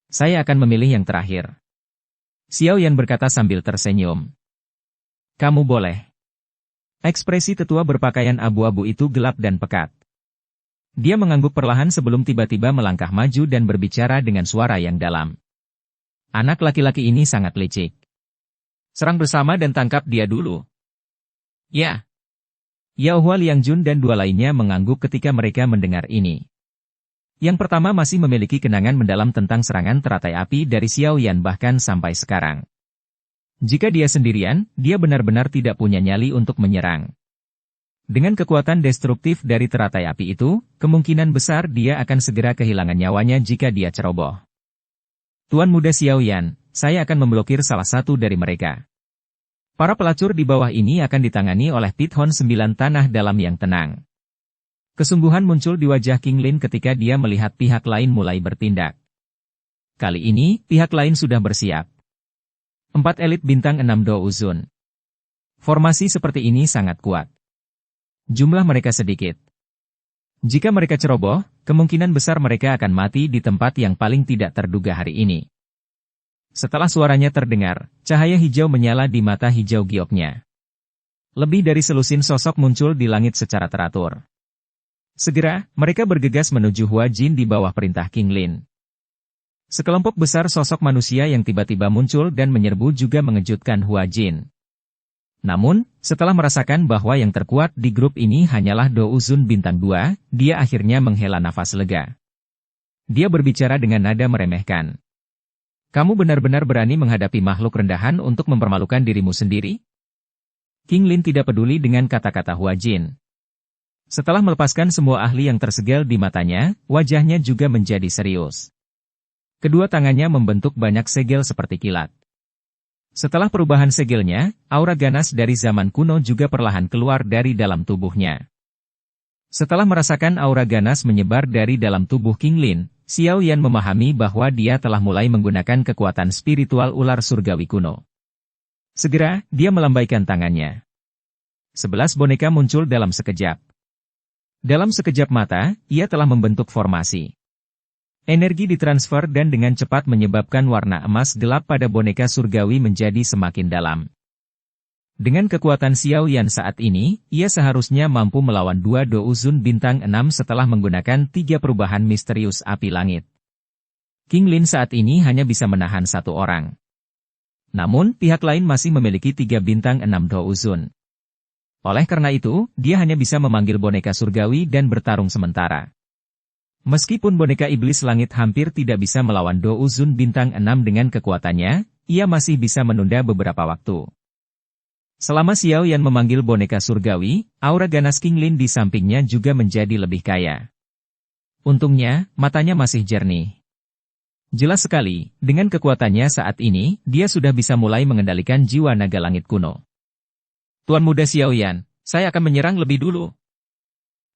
Saya akan memilih yang terakhir. Xiao Yan berkata sambil tersenyum. Kamu boleh. Ekspresi tetua berpakaian abu-abu itu gelap dan pekat. dia mengangguk perlahan sebelum tiba-tiba melangkah maju dan berbicara dengan suara yang dalam. Anak laki-laki ini sangat licik. Serang bersama dan tangkap dia dulu. Ya. Yao Hua Liangjun dan dua lainnya mengangguk ketika mereka mendengar ini. Yang pertama masih memiliki kenangan mendalam tentang serangan teratai api dari Xiao Yan bahkan sampai sekarang. Jika dia sendirian, dia benar-benar tidak punya nyali untuk menyerang. Dengan kekuatan destruktif dari teratai api itu, kemungkinan besar dia akan segera kehilangan nyawanya jika dia ceroboh. Tuan Muda Xiao Yan, saya akan memblokir salah satu dari mereka. Para pelacur di bawah ini akan ditangani oleh Pithon 9 tanah dalam yang tenang. Kesungguhan muncul di wajah King Lin ketika dia melihat pihak lain mulai bertindak. Kali ini, pihak lain sudah bersiap. 4 elit bintang 6 Do Uzun. Formasi seperti ini sangat kuat. Jumlah mereka sedikit. Jika mereka ceroboh, kemungkinan besar mereka akan mati di tempat yang paling tidak terduga hari ini. Setelah suaranya terdengar, cahaya hijau menyala di mata hijau gioknya. Lebih dari selusin sosok muncul di langit secara teratur. Segera, mereka bergegas menuju Hua Jin di bawah perintah King Lin. Sekelompok besar sosok manusia yang tiba-tiba muncul dan menyerbu juga mengejutkan Hua Jin. Namun, setelah merasakan bahwa yang terkuat di grup ini hanyalah Do Uzun bintang 2, dia akhirnya menghela nafas lega. Dia berbicara dengan nada meremehkan. Kamu benar-benar berani menghadapi makhluk rendahan untuk mempermalukan dirimu sendiri? King Lin tidak peduli dengan kata-kata Hua Jin. Setelah melepaskan semua ahli yang tersegel di matanya, wajahnya juga menjadi serius. Kedua tangannya membentuk banyak segel seperti kilat. Setelah perubahan segelnya, aura ganas dari zaman kuno juga perlahan keluar dari dalam tubuhnya. Setelah merasakan aura ganas menyebar dari dalam tubuh King Lin, Xiao Yan memahami bahwa dia telah mulai menggunakan kekuatan spiritual ular surgawi kuno. Segera, dia melambaikan tangannya. 11 boneka muncul dalam sekejap. Dalam sekejap mata, ia telah membentuk formasi. Energi ditransfer dan dengan cepat menyebabkan warna emas gelap pada boneka surgawi menjadi semakin dalam. Dengan kekuatan Xiao Yan saat ini, ia seharusnya mampu melawan 2 Do Uzun bintang 6 setelah menggunakan 3 perubahan misterius api langit. King Lin saat ini hanya bisa menahan 1 orang. Namun, pihak lain masih memiliki 3 bintang 6 Do Uzun. Oleh karena itu, dia hanya bisa memanggil boneka surgawi dan bertarung sementara. Meskipun boneka iblis langit hampir tidak bisa melawan Do Uzun bintang 6 dengan kekuatannya, ia masih bisa menunda beberapa waktu. Selama Xiao Yan memanggil boneka surgawi, aura ganas King Lin di sampingnya juga menjadi lebih kaya. Untungnya, matanya masih jernih. Jelas sekali, dengan kekuatannya saat ini, dia sudah bisa mulai mengendalikan jiwa naga langit kuno. Tuan Muda Xiao Yan, saya akan menyerang lebih dulu.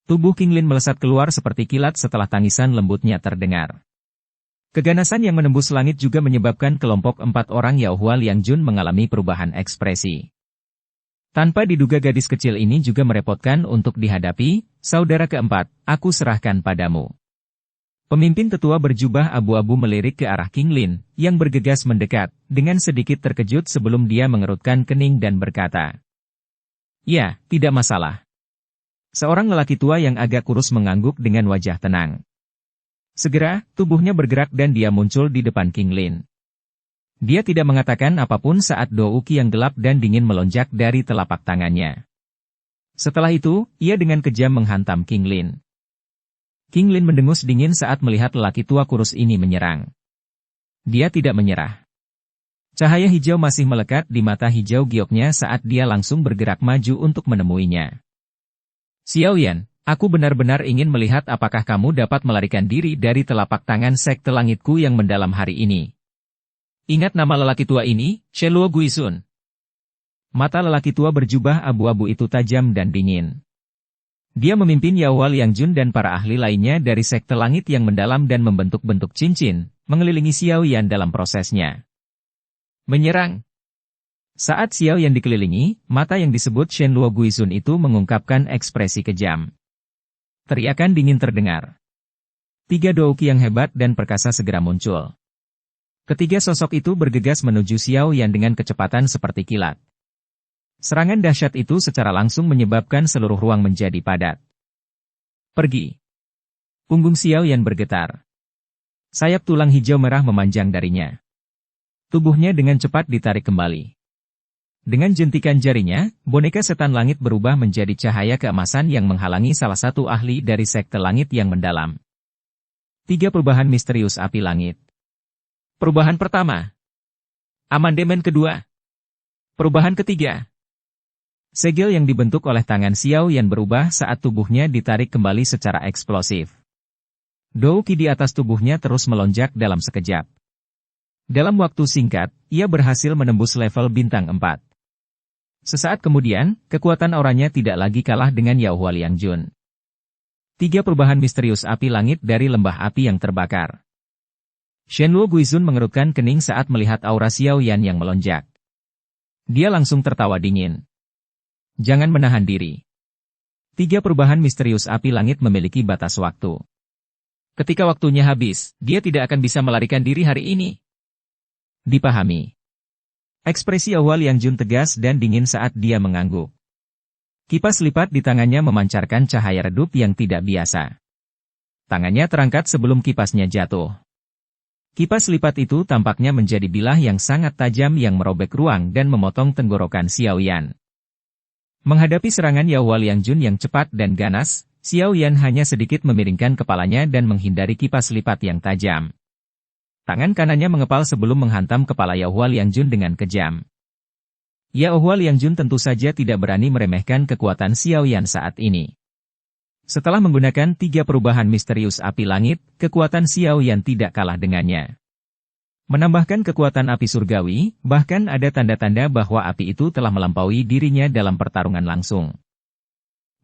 Tubuh King Lin melesat keluar seperti kilat setelah tangisan lembutnya terdengar. Keganasan yang menembus langit juga menyebabkan kelompok 4 orang Yao Hua Liangjun mengalami perubahan ekspresi. Tanpa diduga gadis kecil ini juga merepotkan untuk dihadapi, saudara keempat, aku serahkan padamu. Pemimpin tetua berjubah abu-abu melirik ke arah King Lin, yang bergegas mendekat, dengan sedikit terkejut sebelum dia mengerutkan kening dan berkata, "Ya, tidak masalah." Seorang lelaki tua yang agak kurus mengangguk dengan wajah tenang. Segera, tubuhnya bergerak dan dia muncul di depan King Lin. Dia tidak mengatakan apapun saat Do Uki yang gelap dan dingin melonjak dari telapak tangannya. Setelah itu, ia dengan kejam menghantam King Lin. King Lin mendengus dingin saat melihat lelaki tua kurus ini menyerang. Dia tidak menyerah. Cahaya hijau masih melekat di mata hijau gioknya saat dia langsung bergerak maju untuk menemuinya. Xiao Yan, aku benar-benar ingin melihat apakah kamu dapat melarikan diri dari telapak tangan sekte langitku yang mendalam hari ini. Ingat nama lelaki tua ini, Shenluo Guizun. Mata lelaki tua berjubah abu-abu itu tajam dan dingin. Dia memimpin Yao Hua Liangjun dan para ahli lainnya dari sekte langit yang mendalam dan membentuk-bentuk cincin, mengelilingi Xiao Yan dalam prosesnya. Menyerang. Saat Xiao Yan dikelilingi, mata yang disebut Shenluo Guizun itu mengungkapkan ekspresi kejam. Teriakan dingin terdengar. 3 douki yang hebat dan perkasa segera muncul. Ketiga sosok itu bergegas menuju Xiao Yan dengan kecepatan seperti kilat. Serangan dahsyat itu secara langsung menyebabkan seluruh ruang menjadi padat. Pergi. Punggung Xiao Yan bergetar. Sayap tulang hijau merah memanjang darinya. Tubuhnya dengan cepat ditarik kembali. Dengan jentikan jarinya, boneka setan langit berubah menjadi cahaya keemasan yang menghalangi salah satu ahli dari sekte langit yang mendalam. 3 perubahan misterius api langit. Perubahan pertama. Amandemen kedua. Perubahan ketiga. Segel yang dibentuk oleh tangan Xiao Yan berubah saat tubuhnya ditarik kembali secara eksplosif. Douqi di atas tubuhnya terus melonjak dalam sekejap. Dalam waktu singkat, ia berhasil menembus level bintang 4. Sesaat kemudian, kekuatan auranya tidak lagi kalah dengan Yao Hua Liangjun. 3 perubahan misterius api langit dari lembah api yang terbakar. Shenluo Guizun mengerutkan kening saat melihat aura Xiao Yan yang melonjak. Dia langsung tertawa dingin. Jangan menahan diri. 3 perubahan misterius api langit memiliki batas waktu. Ketika waktunya habis, dia tidak akan bisa melarikan diri hari ini. Dipahami. Ekspresi awal Yang Jun tegas dan dingin saat dia mengangguk. Kipas lipat di tangannya memancarkan cahaya redup yang tidak biasa. Tangannya terangkat sebelum kipasnya jatuh. Kipas lipat itu tampaknya menjadi bilah yang sangat tajam yang merobek ruang dan memotong tenggorokan Xiao Yan. Menghadapi serangan Yao Hua Liangjun yang cepat dan ganas, Xiao Yan hanya sedikit memiringkan kepalanya dan menghindari kipas lipat yang tajam. Tangan kanannya mengepal sebelum menghantam kepala Yao Hua Liangjun dengan kejam. Yao Hua Liangjun tentu saja tidak berani meremehkan kekuatan Xiao Yan saat ini. Setelah menggunakan 3 perubahan misterius api langit, kekuatan Xiao Yan tidak kalah dengannya. Menambahkan kekuatan api surgawi, bahkan ada tanda-tanda bahwa api itu telah melampaui dirinya dalam pertarungan langsung.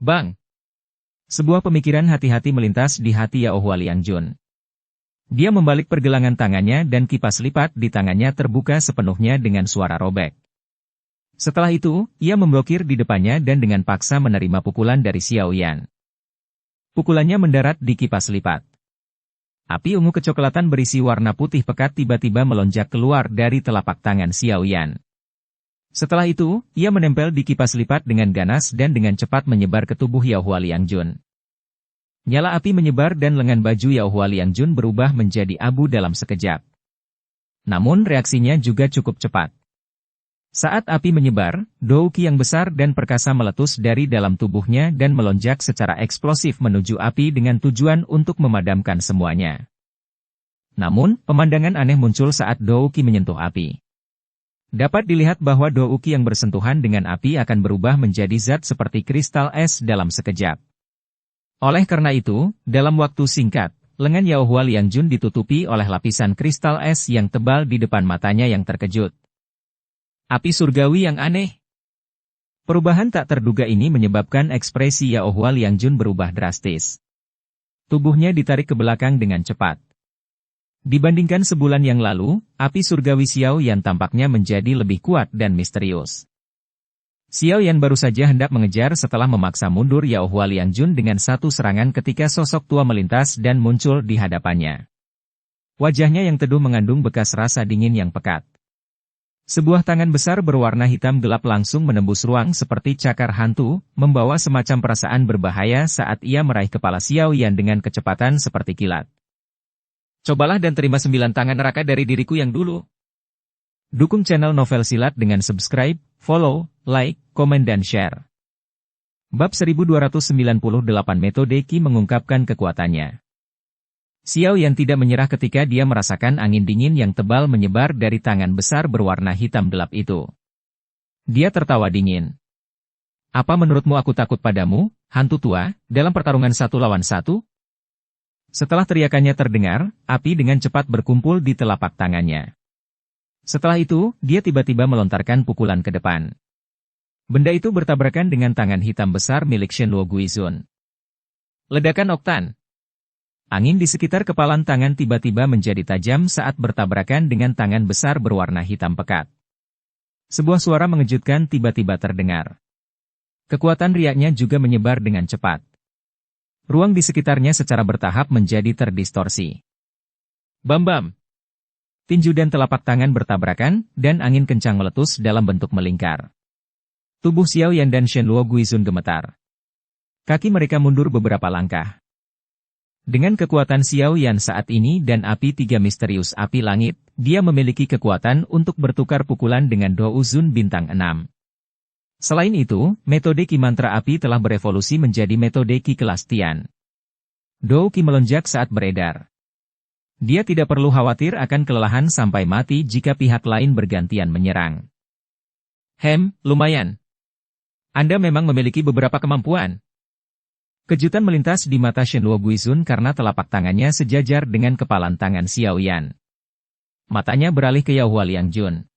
Bang! Sebuah pemikiran hati-hati melintas di hati Yao Hua Liangjun. Dia membalik pergelangan tangannya dan kipas lipat di tangannya terbuka sepenuhnya dengan suara robek. Setelah itu, ia memblokir di depannya dan dengan paksa menerima pukulan dari Xiao Yan. Pukulannya mendarat di kipas lipat. Api ungu kecoklatan berisi warna putih pekat tiba-tiba melonjak keluar dari telapak tangan Xiao Yan. Setelah itu, ia menempel di kipas lipat dengan ganas dan dengan cepat menyebar ke tubuh Yao Hua Liangjun. Nyala api menyebar dan lengan baju Yao Hua Liangjun berubah menjadi abu dalam sekejap. Namun reaksinya juga cukup cepat. Saat api menyebar, douqi yang besar dan perkasa meletus dari dalam tubuhnya dan melonjak secara eksplosif menuju api dengan tujuan untuk memadamkan semuanya. Namun, pemandangan aneh muncul saat douqi menyentuh api. Dapat dilihat bahwa douqi yang bersentuhan dengan api akan berubah menjadi zat seperti kristal es dalam sekejap. Oleh karena itu, dalam waktu singkat, lengan Yao Hua Liangjun ditutupi oleh lapisan kristal es yang tebal di depan matanya yang terkejut. Api surgawi yang aneh. Perubahan tak terduga ini menyebabkan ekspresi Yao Hua Liangjun berubah drastis. Tubuhnya ditarik ke belakang dengan cepat. Dibandingkan sebulan yang lalu, api surgawi Xiao Yan tampaknya menjadi lebih kuat dan misterius. Xiao Yan baru saja hendak mengejar setelah memaksa mundur Yao Hua Liangjun dengan satu serangan ketika sosok tua melintas dan muncul di hadapannya. Wajahnya yang teduh mengandung bekas rasa dingin yang pekat. Sebuah tangan besar berwarna hitam gelap langsung menembus ruang seperti cakar hantu, membawa semacam perasaan berbahaya saat ia meraih kepala Xiao Yan dengan kecepatan seperti kilat. Cobalah dan terima 9 tangan neraka dari diriku yang dulu. Dukung channel Novel Silat dengan subscribe, follow, like, komen dan share. Bab 1298 Metode Qi mengungkapkan kekuatannya. Xiao Yan tidak menyerah ketika dia merasakan angin dingin yang tebal menyebar dari tangan besar berwarna hitam gelap itu. Dia tertawa dingin. Apa menurutmu aku takut padamu, hantu tua, dalam pertarungan 1 lawan 1? Setelah teriakannya terdengar, api dengan cepat berkumpul di telapak tangannya. Setelah itu, dia tiba-tiba melontarkan pukulan ke depan. Benda itu bertabrakan dengan tangan hitam besar milik Shenluo Guizun. Ledakan oktan. Angin di sekitar kepalan tangan tiba-tiba menjadi tajam saat bertabrakan dengan tangan besar berwarna hitam pekat. Sebuah suara mengejutkan tiba-tiba terdengar. Kekuatan riaknya juga menyebar dengan cepat. Ruang di sekitarnya secara bertahap menjadi terdistorsi. Bam-bam! Tinju dan telapak tangan bertabrakan, dan angin kencang meletus dalam bentuk melingkar. Tubuh Xiao Yan dan Shenluo Guizun gemetar. Kaki mereka mundur beberapa langkah. Dengan kekuatan Xiao Yan saat ini dan api tiga misterius api langit, dia memiliki kekuatan untuk bertukar pukulan dengan Dou Zun bintang 6. Selain itu, metode Ki mantra api telah berevolusi menjadi metode Ki kelas Tian. Dou Ki melonjak saat beredar. Dia tidak perlu khawatir akan kelelahan sampai mati jika pihak lain bergantian menyerang. Lumayan. Anda memang memiliki beberapa kemampuan. Kejutan melintas di mata Shenluo Guizun karena telapak tangannya sejajar dengan kepalan tangan Xiao Yan. Matanya beralih ke Yao Hualiangjun.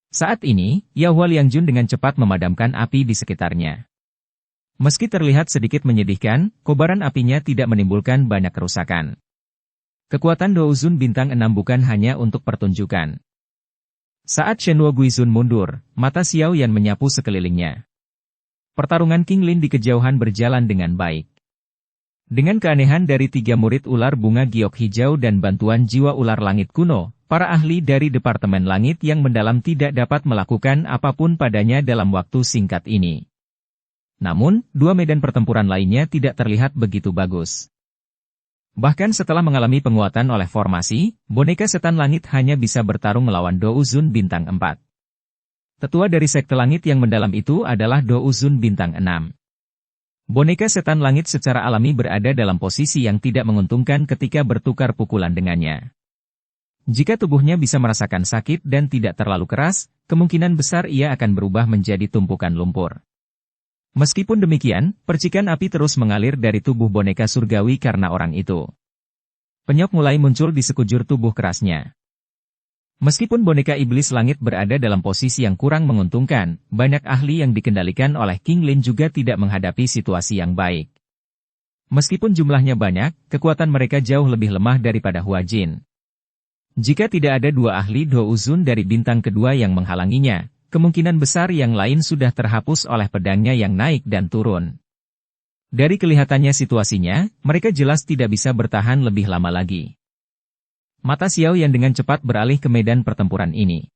Saat ini, Yao Hualiangjun dengan cepat memadamkan api di sekitarnya. Meski terlihat sedikit menyedihkan, kobaran apinya tidak menimbulkan banyak kerusakan. Kekuatan Dou Zun bintang 6 bukan hanya untuk pertunjukan. Saat Shenluo Guizun mundur, mata Xiao Yan menyapu sekelilingnya. Pertarungan King Lin di kejauhan berjalan dengan baik. Dengan keanehan dari 3 murid ular bunga giok hijau dan bantuan jiwa ular langit kuno, para ahli dari Departemen Langit yang mendalam tidak dapat melakukan apapun padanya dalam waktu singkat ini. Namun, 2 medan pertempuran lainnya tidak terlihat begitu bagus. Bahkan setelah mengalami penguatan oleh formasi, boneka setan langit hanya bisa bertarung melawan Dou Zun bintang 4. Tetua dari Sekte Langit yang mendalam itu adalah Dou Zun bintang 6. Boneka setan langit secara alami berada dalam posisi yang tidak menguntungkan ketika bertukar pukulan dengannya. Jika tubuhnya bisa merasakan sakit dan tidak terlalu keras, kemungkinan besar ia akan berubah menjadi tumpukan lumpur. Meskipun demikian, percikan api terus mengalir dari tubuh boneka surgawi karena orang itu. Penyok mulai muncul di sekujur tubuh kerasnya. Meskipun boneka iblis langit berada dalam posisi yang kurang menguntungkan, banyak ahli yang dikendalikan oleh King Lin juga tidak menghadapi situasi yang baik. Meskipun jumlahnya banyak, kekuatan mereka jauh lebih lemah daripada Hua Jin. Jika tidak ada 2 ahli Dou Zun dari bintang kedua yang menghalanginya, kemungkinan besar yang lain sudah terhapus oleh pedangnya yang naik dan turun. Dari kelihatannya situasinya, mereka jelas tidak bisa bertahan lebih lama lagi. Mata Xiao Yan dengan cepat beralih ke medan pertempuran ini.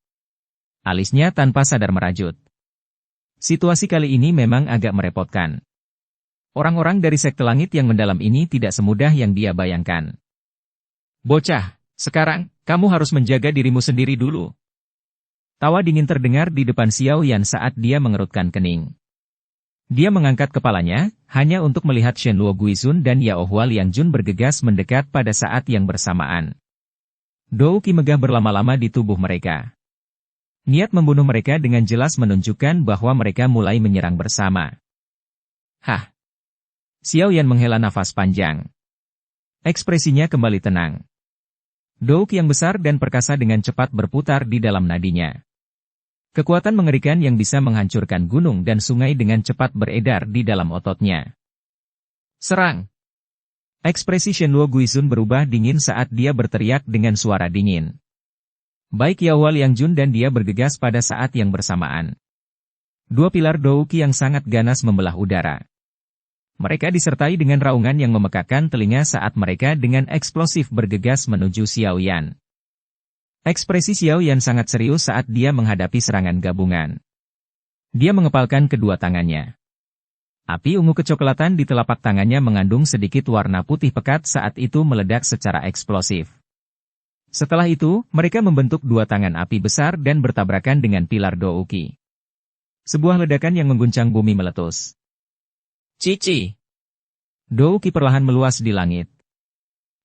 Alisnya tanpa sadar merajut. Situasi kali ini memang agak merepotkan. Orang-orang dari Sekte Langit yang mendalam ini tidak semudah yang dia bayangkan. Bocah, sekarang, kamu harus menjaga dirimu sendiri dulu. Tawa dingin terdengar di depan Xiao Yan saat dia mengerutkan kening. Dia mengangkat kepalanya, hanya untuk melihat Shenluo Guizun dan Yao Hualiangjun bergegas mendekat pada saat yang bersamaan. Dou Qi megah berlama-lama di tubuh mereka. Niat membunuh mereka dengan jelas menunjukkan bahwa mereka mulai menyerang bersama. Xiao Yan menghela nafas panjang. Ekspresinya kembali tenang. Dou Qi yang besar dan perkasa dengan cepat berputar di dalam nadinya. Kekuatan mengerikan yang bisa menghancurkan gunung dan sungai dengan cepat beredar di dalam ototnya. Serang! Ekspresi Shenluo Guizun berubah dingin saat dia berteriak dengan suara dingin. Baik Yao Hualiangjun dan dia bergegas pada saat yang bersamaan. 2 pilar Dou Qi yang sangat ganas membelah udara. Mereka disertai dengan raungan yang memekakan telinga saat mereka dengan eksplosif bergegas menuju Xiao Yan. Ekspresi Xiao Yan sangat serius saat dia menghadapi serangan gabungan. Dia mengepalkan kedua tangannya. Api ungu kecoklatan di telapak tangannya mengandung sedikit warna putih pekat saat itu meledak secara eksplosif. Setelah itu, mereka membentuk 2 tangan api besar dan bertabrakan dengan pilar Dou Qi. Sebuah ledakan yang mengguncang bumi meletus. Cici! Dou Qi perlahan meluas di langit.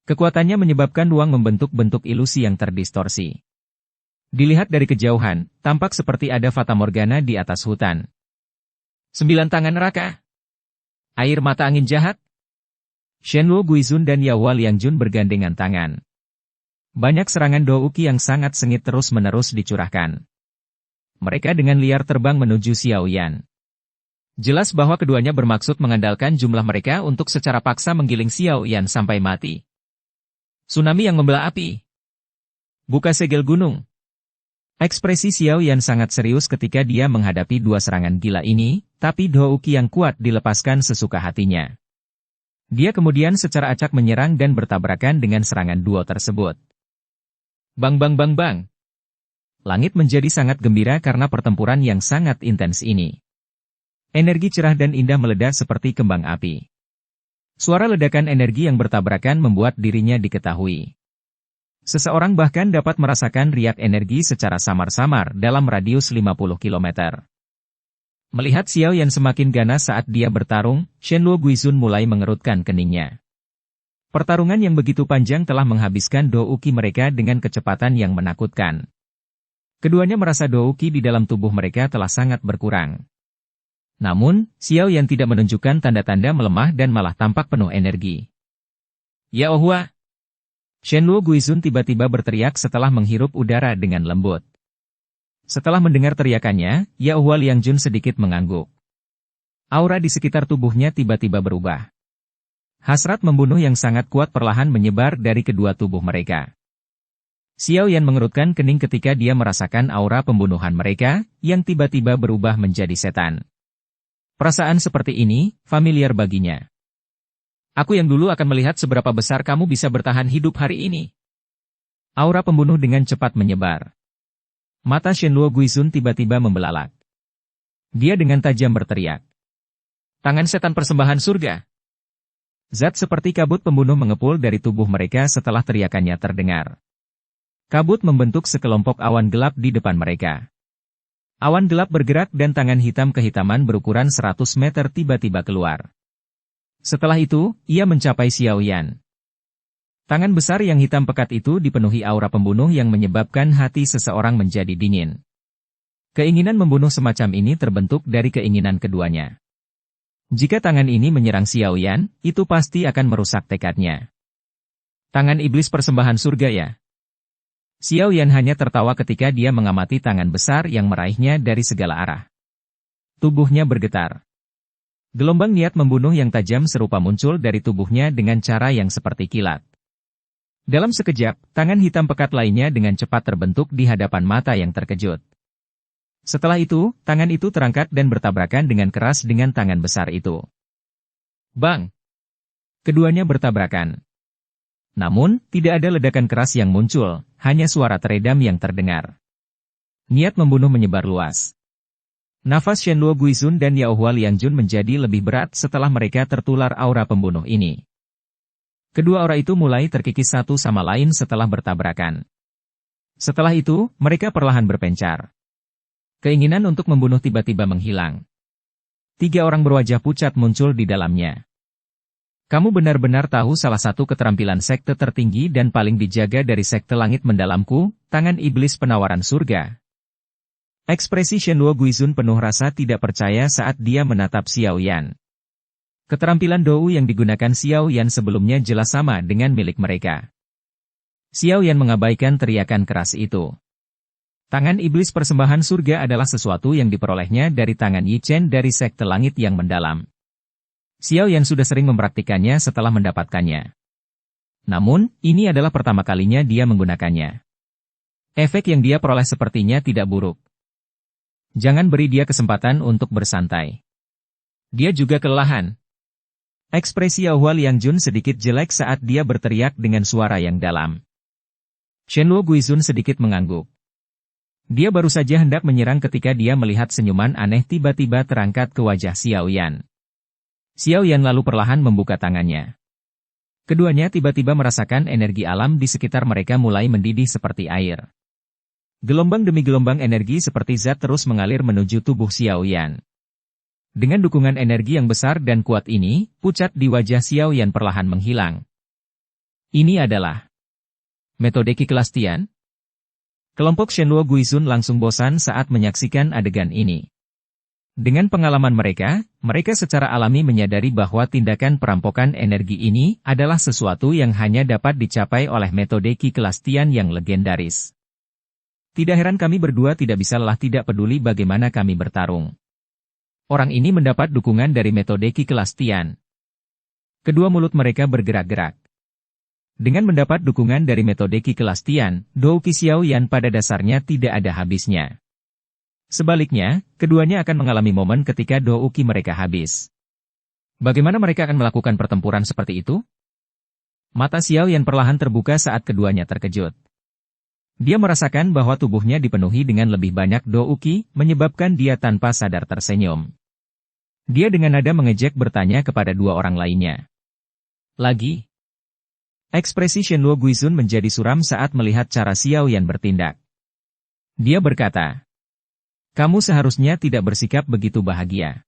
Kekuatannya menyebabkan ruang membentuk bentuk ilusi yang terdistorsi. Dilihat dari kejauhan, tampak seperti ada fatamorgana di atas hutan. 9 tangan neraka. Air mata angin jahat. Shenluo Guizun dan Yao Hualiangjun bergandengan tangan. Banyak serangan Dou Qi yang sangat sengit terus-menerus dicurahkan. Mereka dengan liar terbang menuju Xiao Yan. Jelas bahwa keduanya bermaksud mengandalkan jumlah mereka untuk secara paksa menggiling Xiao Yan sampai mati. Tsunami yang membelah api. Buka segel gunung. Ekspresi Xiao Yan sangat serius ketika dia menghadapi 2 serangan gila ini, tapi Dou Qi yang kuat dilepaskan sesuka hatinya. Dia kemudian secara acak menyerang dan bertabrakan dengan serangan duo tersebut. Bang bang bang bang. Langit menjadi sangat gembira karena pertempuran yang sangat intens ini. Energi cerah dan indah meledak seperti kembang api. Suara ledakan energi yang bertabrakan membuat dirinya diketahui. Seseorang bahkan dapat merasakan riak energi secara samar-samar dalam radius 50 km. Melihat Xiao Yan semakin ganas saat dia bertarung, Shenluo Guizun mulai mengerutkan keningnya. Pertarungan yang begitu panjang telah menghabiskan douki mereka dengan kecepatan yang menakutkan. Keduanya merasa douki di dalam tubuh mereka telah sangat berkurang. Namun, Xiao Yan tidak menunjukkan tanda-tanda melemah dan malah tampak penuh energi. "Ya Ohua!" Shenluo Guizun tiba-tiba berteriak setelah menghirup udara dengan lembut. Setelah mendengar teriakannya, Ya Ohua Liangjun sedikit mengangguk. Aura di sekitar tubuhnya tiba-tiba berubah. Hasrat membunuh yang sangat kuat perlahan menyebar dari kedua tubuh mereka. Xiao Yan mengerutkan kening ketika dia merasakan aura pembunuhan mereka, yang tiba-tiba berubah menjadi setan. Perasaan seperti ini, familiar baginya. "Aku yang dulu akan melihat seberapa besar kamu bisa bertahan hidup hari ini." Aura pembunuh dengan cepat menyebar. Mata Shenluo Guizun tiba-tiba membelalak. Dia dengan tajam berteriak. "Tangan setan persembahan surga!" Zat seperti kabut pembunuh mengepul dari tubuh mereka setelah teriakannya terdengar. Kabut membentuk sekelompok awan gelap di depan mereka. Awan gelap bergerak dan tangan hitam kehitaman berukuran 100 meter tiba-tiba keluar. Setelah itu, ia mencapai Xiao Yan. Tangan besar yang hitam pekat itu dipenuhi aura pembunuh yang menyebabkan hati seseorang menjadi dingin. Keinginan membunuh semacam ini terbentuk dari keinginan keduanya. Jika tangan ini menyerang Xiao Yan, itu pasti akan merusak tekadnya. "Tangan iblis persembahan surga ya?" Xiao Yan hanya tertawa ketika dia mengamati tangan besar yang meraihnya dari segala arah. Tubuhnya bergetar. Gelombang niat membunuh yang tajam serupa muncul dari tubuhnya dengan cara yang seperti kilat. Dalam sekejap, tangan hitam pekat lainnya dengan cepat terbentuk di hadapan mata yang terkejut. Setelah itu, tangan itu terangkat dan bertabrakan dengan keras dengan tangan besar itu. Bang! Keduanya bertabrakan. Namun, tidak ada ledakan keras yang muncul, hanya suara teredam yang terdengar. Niat membunuh menyebar luas. Nafas Shenluo Guizun dan Ya Ohua Liangjun menjadi lebih berat setelah mereka tertular aura pembunuh ini. Kedua aura itu mulai terkikis satu sama lain setelah bertabrakan. Setelah itu, mereka perlahan berpencar. Keinginan untuk membunuh tiba-tiba menghilang. 3 orang berwajah pucat muncul di dalamnya. "Kamu benar-benar tahu salah satu keterampilan sekte tertinggi dan paling dijaga dari sekte langit mendalamku, tangan iblis penawaran surga." Ekspresi Shenluo Guizun penuh rasa tidak percaya saat dia menatap Xiao Yan. Keterampilan Dou yang digunakan Xiao Yan sebelumnya jelas sama dengan milik mereka. Xiao Yan mengabaikan teriakan keras itu. Tangan iblis persembahan surga adalah sesuatu yang diperolehnya dari tangan Yi Chen dari sekte langit yang mendalam. Xiao Yan sudah sering mempraktikannya setelah mendapatkannya. Namun, ini adalah pertama kalinya dia menggunakannya. Efek yang dia peroleh sepertinya tidak buruk. Jangan beri dia kesempatan untuk bersantai. Dia juga kelelahan. Ekspresi Ya Ohua Liangjun sedikit jelek saat dia berteriak dengan suara yang dalam. Shenluo Guizun sedikit mengangguk. Dia baru saja hendak menyerang ketika dia melihat senyuman aneh tiba-tiba terangkat ke wajah Xiao Yan. Xiao Yan lalu perlahan membuka tangannya. Keduanya tiba-tiba merasakan energi alam di sekitar mereka mulai mendidih seperti air. Gelombang demi gelombang energi seperti zat terus mengalir menuju tubuh Xiao Yan. Dengan dukungan energi yang besar dan kuat ini, pucat di wajah Xiao Yan perlahan menghilang. Ini adalah metode Qi Kelastian? Kelompok Shenluo Guizun langsung bosan saat menyaksikan adegan ini. Dengan pengalaman mereka secara alami menyadari bahwa tindakan perampokan energi ini adalah sesuatu yang hanya dapat dicapai oleh metode Qi Kelastian yang legendaris. Tidak heran kami berdua tidak bisa lelah tidak peduli bagaimana kami bertarung. Orang ini mendapat dukungan dari metode Qi Kelastian. Kedua mulut mereka bergerak-gerak. Dengan mendapat dukungan dari metode Qi Kelastian, Dou Qi Xiao Yan pada dasarnya tidak ada habisnya. Sebaliknya, keduanya akan mengalami momen ketika Dou Qi mereka habis. Bagaimana mereka akan melakukan pertempuran seperti itu? Mata Xiao Yan perlahan terbuka saat keduanya terkejut. Dia merasakan bahwa tubuhnya dipenuhi dengan lebih banyak Dou Qi, menyebabkan dia tanpa sadar tersenyum. Dia dengan nada mengejek bertanya kepada 2 orang lainnya. Lagi. Ekspresi Shenluo Guizun menjadi suram saat melihat cara Xiao Yan bertindak. Dia berkata, "Kamu seharusnya tidak bersikap begitu bahagia.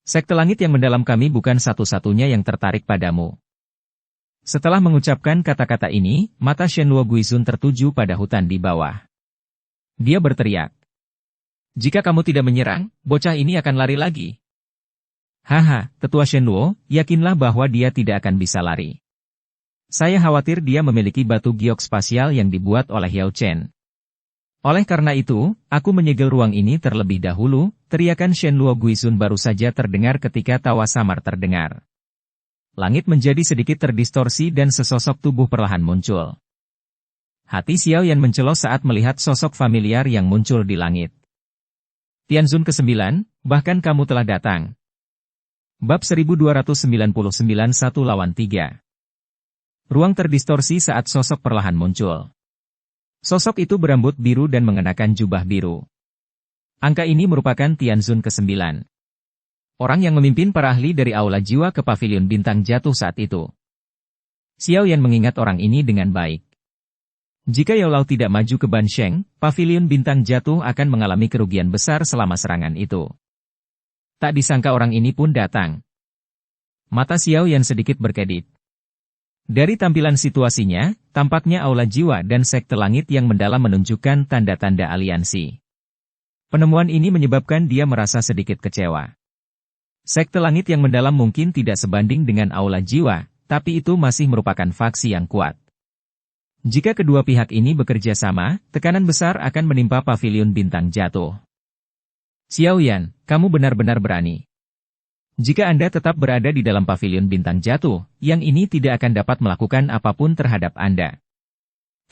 Sekte langit yang mendalam kami bukan satu-satunya yang tertarik padamu." Setelah mengucapkan kata-kata ini, mata Shenluo Guizun tertuju pada hutan di bawah. Dia berteriak, "Jika kamu tidak menyerang, bocah ini akan lari lagi." Haha, Tetua Shenluo, yakinlah bahwa dia tidak akan bisa lari. Saya khawatir dia memiliki batu giok spasial yang dibuat oleh Yao Chen. Oleh karena itu, aku menyegel ruang ini terlebih dahulu. Teriakan Shenluo Guizun baru saja terdengar ketika tawa samar terdengar. Langit menjadi sedikit terdistorsi dan sesosok tubuh perlahan muncul. Hati Xiao Yan mencelos saat melihat sosok familiar yang muncul di langit. Tianzun ke-9, bahkan kamu telah datang. Bab 1299 1 lawan 3. Ruang terdistorsi saat sosok perlahan muncul. Sosok itu berambut biru dan mengenakan jubah biru. Angka ini merupakan Tianzun ke-9. Orang yang memimpin para ahli dari Aula Jiwa ke Pavilion Bintang Jatuh saat itu. Xiao Yan mengingat orang ini dengan baik. Jika Yao Lao tidak maju ke Bansheng, Pavilion Bintang Jatuh akan mengalami kerugian besar selama serangan itu. Tak disangka orang ini pun datang. Mata Xiao Yan sedikit berkedip. Dari tampilan situasinya, tampaknya Aula Jiwa dan Sekte Langit yang mendalam menunjukkan tanda-tanda aliansi. Penemuan ini menyebabkan dia merasa sedikit kecewa. Sekte Langit yang mendalam mungkin tidak sebanding dengan Aula Jiwa, tapi itu masih merupakan faksi yang kuat. Jika kedua pihak ini bekerja sama, tekanan besar akan menimpa Pavilion Bintang Jatuh. Xiao Yan, kamu benar-benar berani. Jika Anda tetap berada di dalam Pavilion Bintang Jatuh, yang ini tidak akan dapat melakukan apapun terhadap Anda.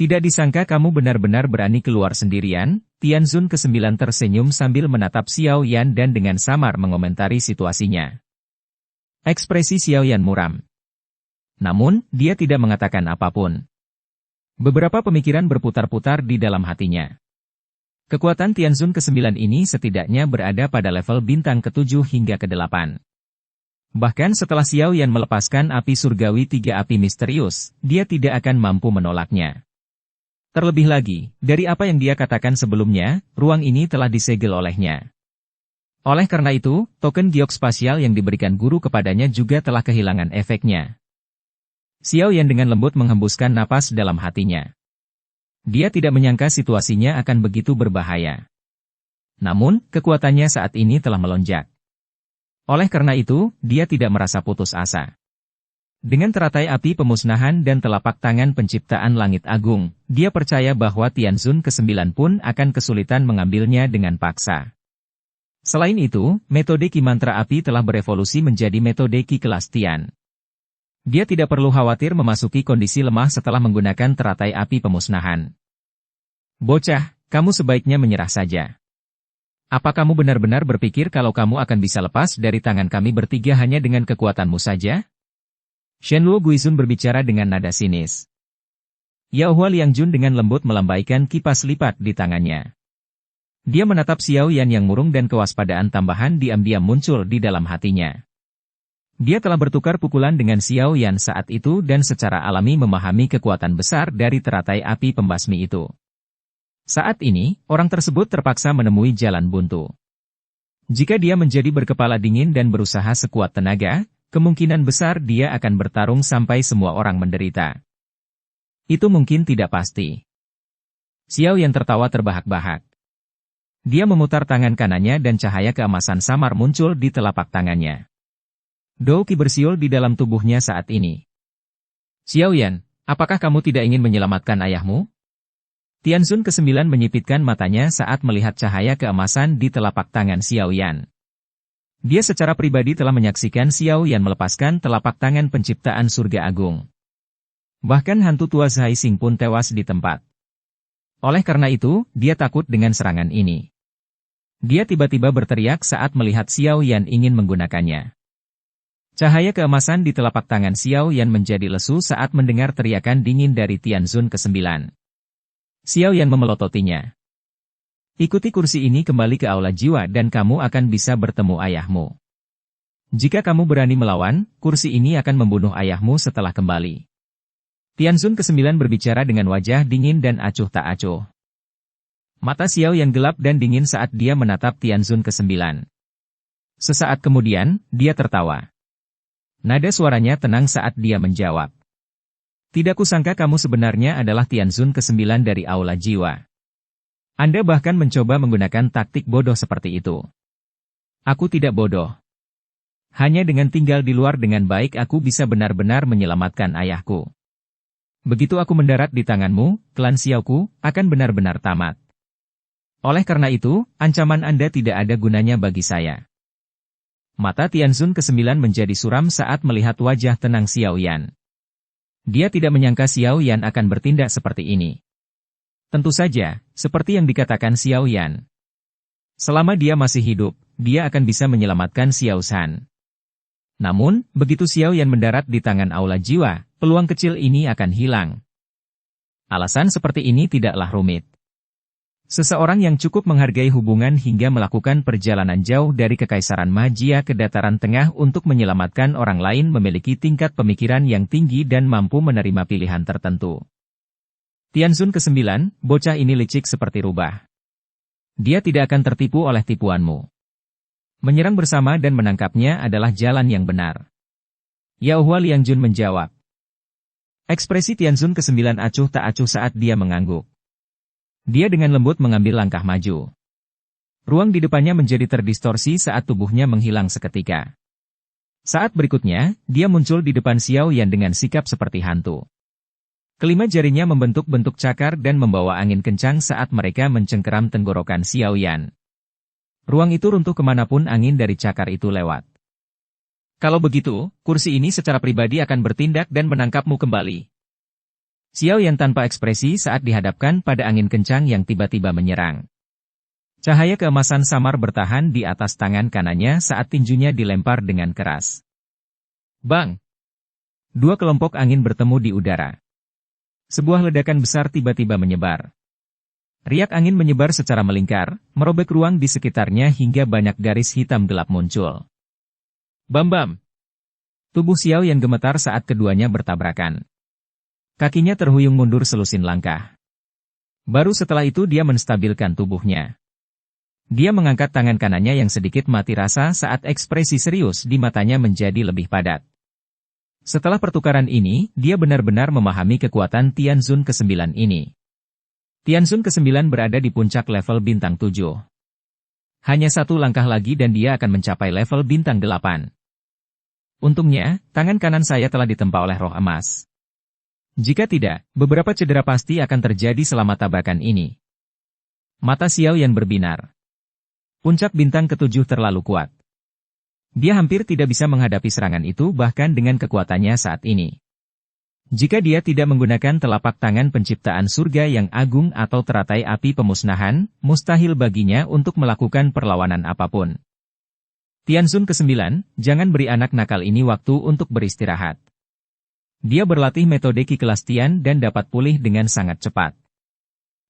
Tidak disangka kamu benar-benar berani keluar sendirian. Tianzun ke-9 tersenyum sambil menatap Xiao Yan dan dengan samar mengomentari situasinya. Ekspresi Xiao Yan muram. Namun, dia tidak mengatakan apapun. Beberapa pemikiran berputar-putar di dalam hatinya. Kekuatan Tianzun ke-9 ini setidaknya berada pada level bintang ke-7 hingga ke-8. Bahkan setelah Xiao Yan melepaskan api surgawi 3 api misterius, dia tidak akan mampu menolaknya. Terlebih lagi, dari apa yang dia katakan sebelumnya, ruang ini telah disegel olehnya. Oleh karena itu, token giok spasial yang diberikan guru kepadanya juga telah kehilangan efeknya. Xiao Yan dengan lembut menghembuskan napas dalam hatinya. Dia tidak menyangka situasinya akan begitu berbahaya. Namun, kekuatannya saat ini telah melonjak. Oleh karena itu, dia tidak merasa putus asa. Dengan teratai api pemusnahan dan telapak tangan penciptaan langit agung, dia percaya bahwa Tianzun ke-9 pun akan kesulitan mengambilnya dengan paksa. Selain itu, metode Ki Mantra Api telah berevolusi menjadi metode Ki kelas Tian. Dia tidak perlu khawatir memasuki kondisi lemah setelah menggunakan teratai api pemusnahan. Bocah, kamu sebaiknya menyerah saja. Apa kamu benar-benar berpikir kalau kamu akan bisa lepas dari tangan kami bertiga hanya dengan kekuatanmu saja? Shenluo Guizun berbicara dengan nada sinis. Yao Hua Liangjun dengan lembut melambaikan kipas lipat di tangannya. Dia menatap Xiao Yan yang murung dan kewaspadaan tambahan diam-diam muncul di dalam hatinya. Dia telah bertukar pukulan dengan Xiao Yan saat itu dan secara alami memahami kekuatan besar dari teratai api pembasmi itu. Saat ini, orang tersebut terpaksa menemui jalan buntu. Jika dia menjadi berkepala dingin dan berusaha sekuat tenaga, kemungkinan besar dia akan bertarung sampai semua orang menderita. Itu mungkin tidak pasti. Xiao Yan tertawa terbahak-bahak. Dia memutar tangan kanannya dan cahaya keemasan samar muncul di telapak tangannya. Dou Qi bersiul di dalam tubuhnya saat ini. Xiao Yan, apakah kamu tidak ingin menyelamatkan ayahmu? Tianzun ke-9 menyipitkan matanya saat melihat cahaya keemasan di telapak tangan Xiao Yan. Dia secara pribadi telah menyaksikan Xiao Yan melepaskan telapak tangan penciptaan surga agung. Bahkan hantu tua Zhai Xing pun tewas di tempat. Oleh karena itu, dia takut dengan serangan ini. Dia tiba-tiba berteriak saat melihat Xiao Yan ingin menggunakannya. Cahaya keemasan di telapak tangan Xiao Yan menjadi lesu saat mendengar teriakan dingin dari Tianzun ke-9. Xiao Yan memelototinya. Ikuti kursi ini kembali ke Aula Jiwa dan kamu akan bisa bertemu ayahmu. Jika kamu berani melawan, kursi ini akan membunuh ayahmu setelah kembali. Tianzun ke-9 berbicara dengan wajah dingin dan acuh tak acuh. Mata Xiao yang gelap dan dingin saat dia menatap Tianzun ke-9. Sesaat kemudian, dia tertawa. Nada suaranya tenang saat dia menjawab. Tidak kusangka kamu sebenarnya adalah Tianzun ke-9 dari Aula Jiwa. Anda bahkan mencoba menggunakan taktik bodoh seperti itu. Aku tidak bodoh. Hanya dengan tinggal di luar dengan baik aku bisa benar-benar menyelamatkan ayahku. Begitu aku mendarat di tanganmu, klan Xiaoku akan benar-benar tamat. Oleh karena itu, ancaman Anda tidak ada gunanya bagi saya. Mata Tianzun ke-9 menjadi suram saat melihat wajah tenang Xiao Yan. Dia tidak menyangka Xiao Yan akan bertindak seperti ini. Tentu saja, seperti yang dikatakan Xiao Yan. Selama dia masih hidup, dia akan bisa menyelamatkan Xiao Shan. Namun, begitu Xiao Yan mendarat di tangan Aula Jiwa, peluang kecil ini akan hilang. Alasan seperti ini tidaklah rumit. Seseorang yang cukup menghargai hubungan hingga melakukan perjalanan jauh dari Kekaisaran Magia ke Dataran Tengah untuk menyelamatkan orang lain memiliki tingkat pemikiran yang tinggi dan mampu menerima pilihan tertentu. Tianzun ke-9, bocah ini licik seperti rubah. Dia tidak akan tertipu oleh tipuanmu. Menyerang bersama dan menangkapnya adalah jalan yang benar. Yao Hua Liangjun menjawab. Ekspresi Tianzun ke-9 acuh tak acuh saat dia mengangguk. Dia dengan lembut mengambil langkah maju. Ruang di depannya menjadi terdistorsi saat tubuhnya menghilang seketika. Saat berikutnya, dia muncul di depan Xiao Yan dengan sikap seperti hantu. Kelima jarinya membentuk bentuk cakar dan membawa angin kencang saat mereka mencengkeram tenggorokan Xiao Yan. Ruang itu runtuh kemanapun angin dari cakar itu lewat. Kalau begitu, kursi ini secara pribadi akan bertindak dan menangkapmu kembali. Xiao Yan tanpa ekspresi saat dihadapkan pada angin kencang yang tiba-tiba menyerang. Cahaya keemasan samar bertahan di atas tangan kanannya saat tinjunya dilempar dengan keras. Bang! Dua kelompok angin bertemu di udara. Sebuah ledakan besar tiba-tiba menyebar. Riak angin menyebar secara melingkar, merobek ruang di sekitarnya hingga banyak garis hitam gelap muncul. Bam-bam! Tubuh Xiao Yan gemetar saat keduanya bertabrakan. Kakinya terhuyung mundur selusin langkah. Baru setelah itu dia menstabilkan tubuhnya. Dia mengangkat tangan kanannya yang sedikit mati rasa saat ekspresi serius di matanya menjadi lebih padat. Setelah pertukaran ini, dia benar-benar memahami kekuatan Tianzun ke-9 ini. Tianzun ke-9 berada di puncak level bintang 7. Hanya satu langkah lagi dan dia akan mencapai level bintang 8. Untungnya, tangan kanan saya telah ditempa oleh roh emas. Jika tidak, beberapa cedera pasti akan terjadi selama tabrakan ini. Mata Xiao Yan berbinar. Puncak bintang ke-7 terlalu kuat. Dia hampir tidak bisa menghadapi serangan itu bahkan dengan kekuatannya saat ini. Jika dia tidak menggunakan telapak tangan penciptaan surga yang agung atau teratai api pemusnahan, mustahil baginya untuk melakukan perlawanan apapun. Tianzun ke-9, jangan beri anak nakal ini waktu untuk beristirahat. Dia berlatih metode Ki kelas Tian dan dapat pulih dengan sangat cepat.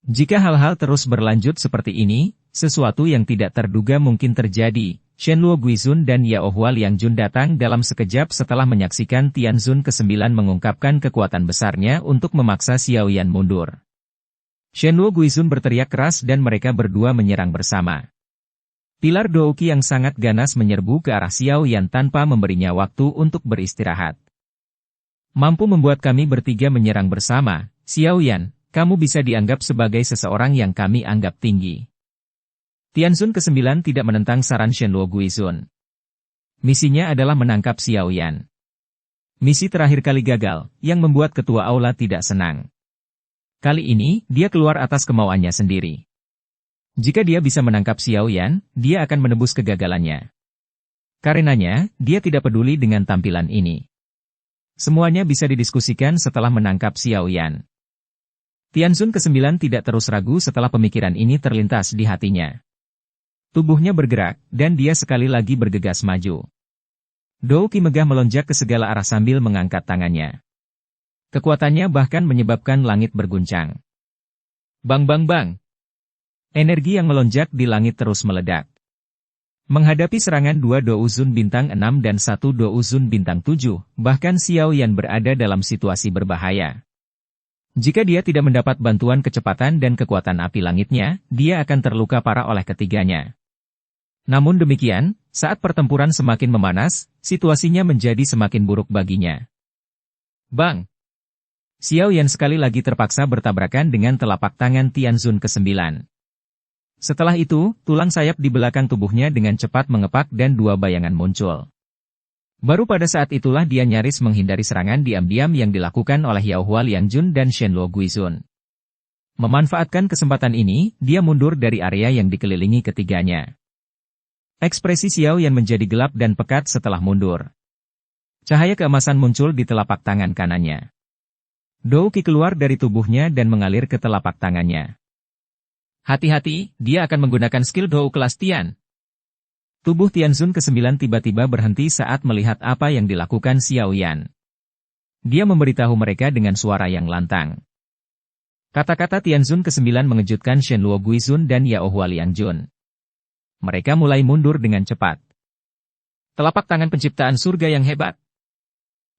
Jika hal-hal terus berlanjut seperti ini, sesuatu yang tidak terduga mungkin terjadi. Shenluo Guizun dan Yao Hua Liangjun datang dalam sekejap setelah menyaksikan Tianzun ke-9 mengungkapkan kekuatan besarnya untuk memaksa Xiao Yan mundur. Shenluo Guizun berteriak keras dan mereka berdua menyerang bersama. Pilar Douqi yang sangat ganas menyerbu ke arah Xiao Yan tanpa memberinya waktu untuk beristirahat. Mampu membuat kami bertiga menyerang bersama, Xiao Yan, kamu bisa dianggap sebagai seseorang yang kami anggap tinggi. Tianzun ke-9 tidak menentang saran Shenluo Guizun. Misinya adalah menangkap Xiao Yan. Misi terakhir kali gagal, yang membuat ketua aula tidak senang. Kali ini, dia keluar atas kemauannya sendiri. Jika dia bisa menangkap Xiao Yan, dia akan menebus kegagalannya. Karenanya, dia tidak peduli dengan tampilan ini. Semuanya bisa didiskusikan setelah menangkap Xiao Yan. Tianzun ke-9 tidak terus ragu setelah pemikiran ini terlintas di hatinya. Tubuhnya bergerak, dan dia sekali lagi bergegas maju. Douqi megah melonjak ke segala arah sambil mengangkat tangannya. Kekuatannya bahkan menyebabkan langit berguncang. Bang bang bang. Energi yang melonjak di langit terus meledak. Menghadapi serangan dua Douzun bintang 6 dan satu Douzun bintang 7, bahkan Xiao Yan berada dalam situasi berbahaya. Jika dia tidak mendapat bantuan kecepatan dan kekuatan api langitnya, dia akan terluka parah oleh ketiganya. Namun demikian, saat pertempuran semakin memanas, situasinya menjadi semakin buruk baginya. Bang! Xiao Yan sekali lagi terpaksa bertabrakan dengan telapak tangan Tianzun ke-9. Setelah itu, tulang sayap di belakang tubuhnya dengan cepat mengepak dan dua bayangan muncul. Baru pada saat itulah dia nyaris menghindari serangan diam-diam yang dilakukan oleh Yao Hua Liangjun dan Shenluo Guizun. Memanfaatkan kesempatan ini, dia mundur dari area yang dikelilingi ketiganya. Ekspresi Xiao Yan menjadi gelap dan pekat setelah mundur. Cahaya keemasan muncul di telapak tangan kanannya. Dou Qi keluar dari tubuhnya dan mengalir ke telapak tangannya. Hati-hati, dia akan menggunakan skill Dou kelas Tian. Tubuh Tianzun ke-9 tiba-tiba berhenti saat melihat apa yang dilakukan Xiao Yan. Dia memberitahu mereka dengan suara yang lantang. Kata-kata Tianzun ke-9 mengejutkan Shenluo Guizun dan Yao Hua Liangjun. Mereka mulai mundur dengan cepat. Telapak tangan penciptaan surga yang hebat.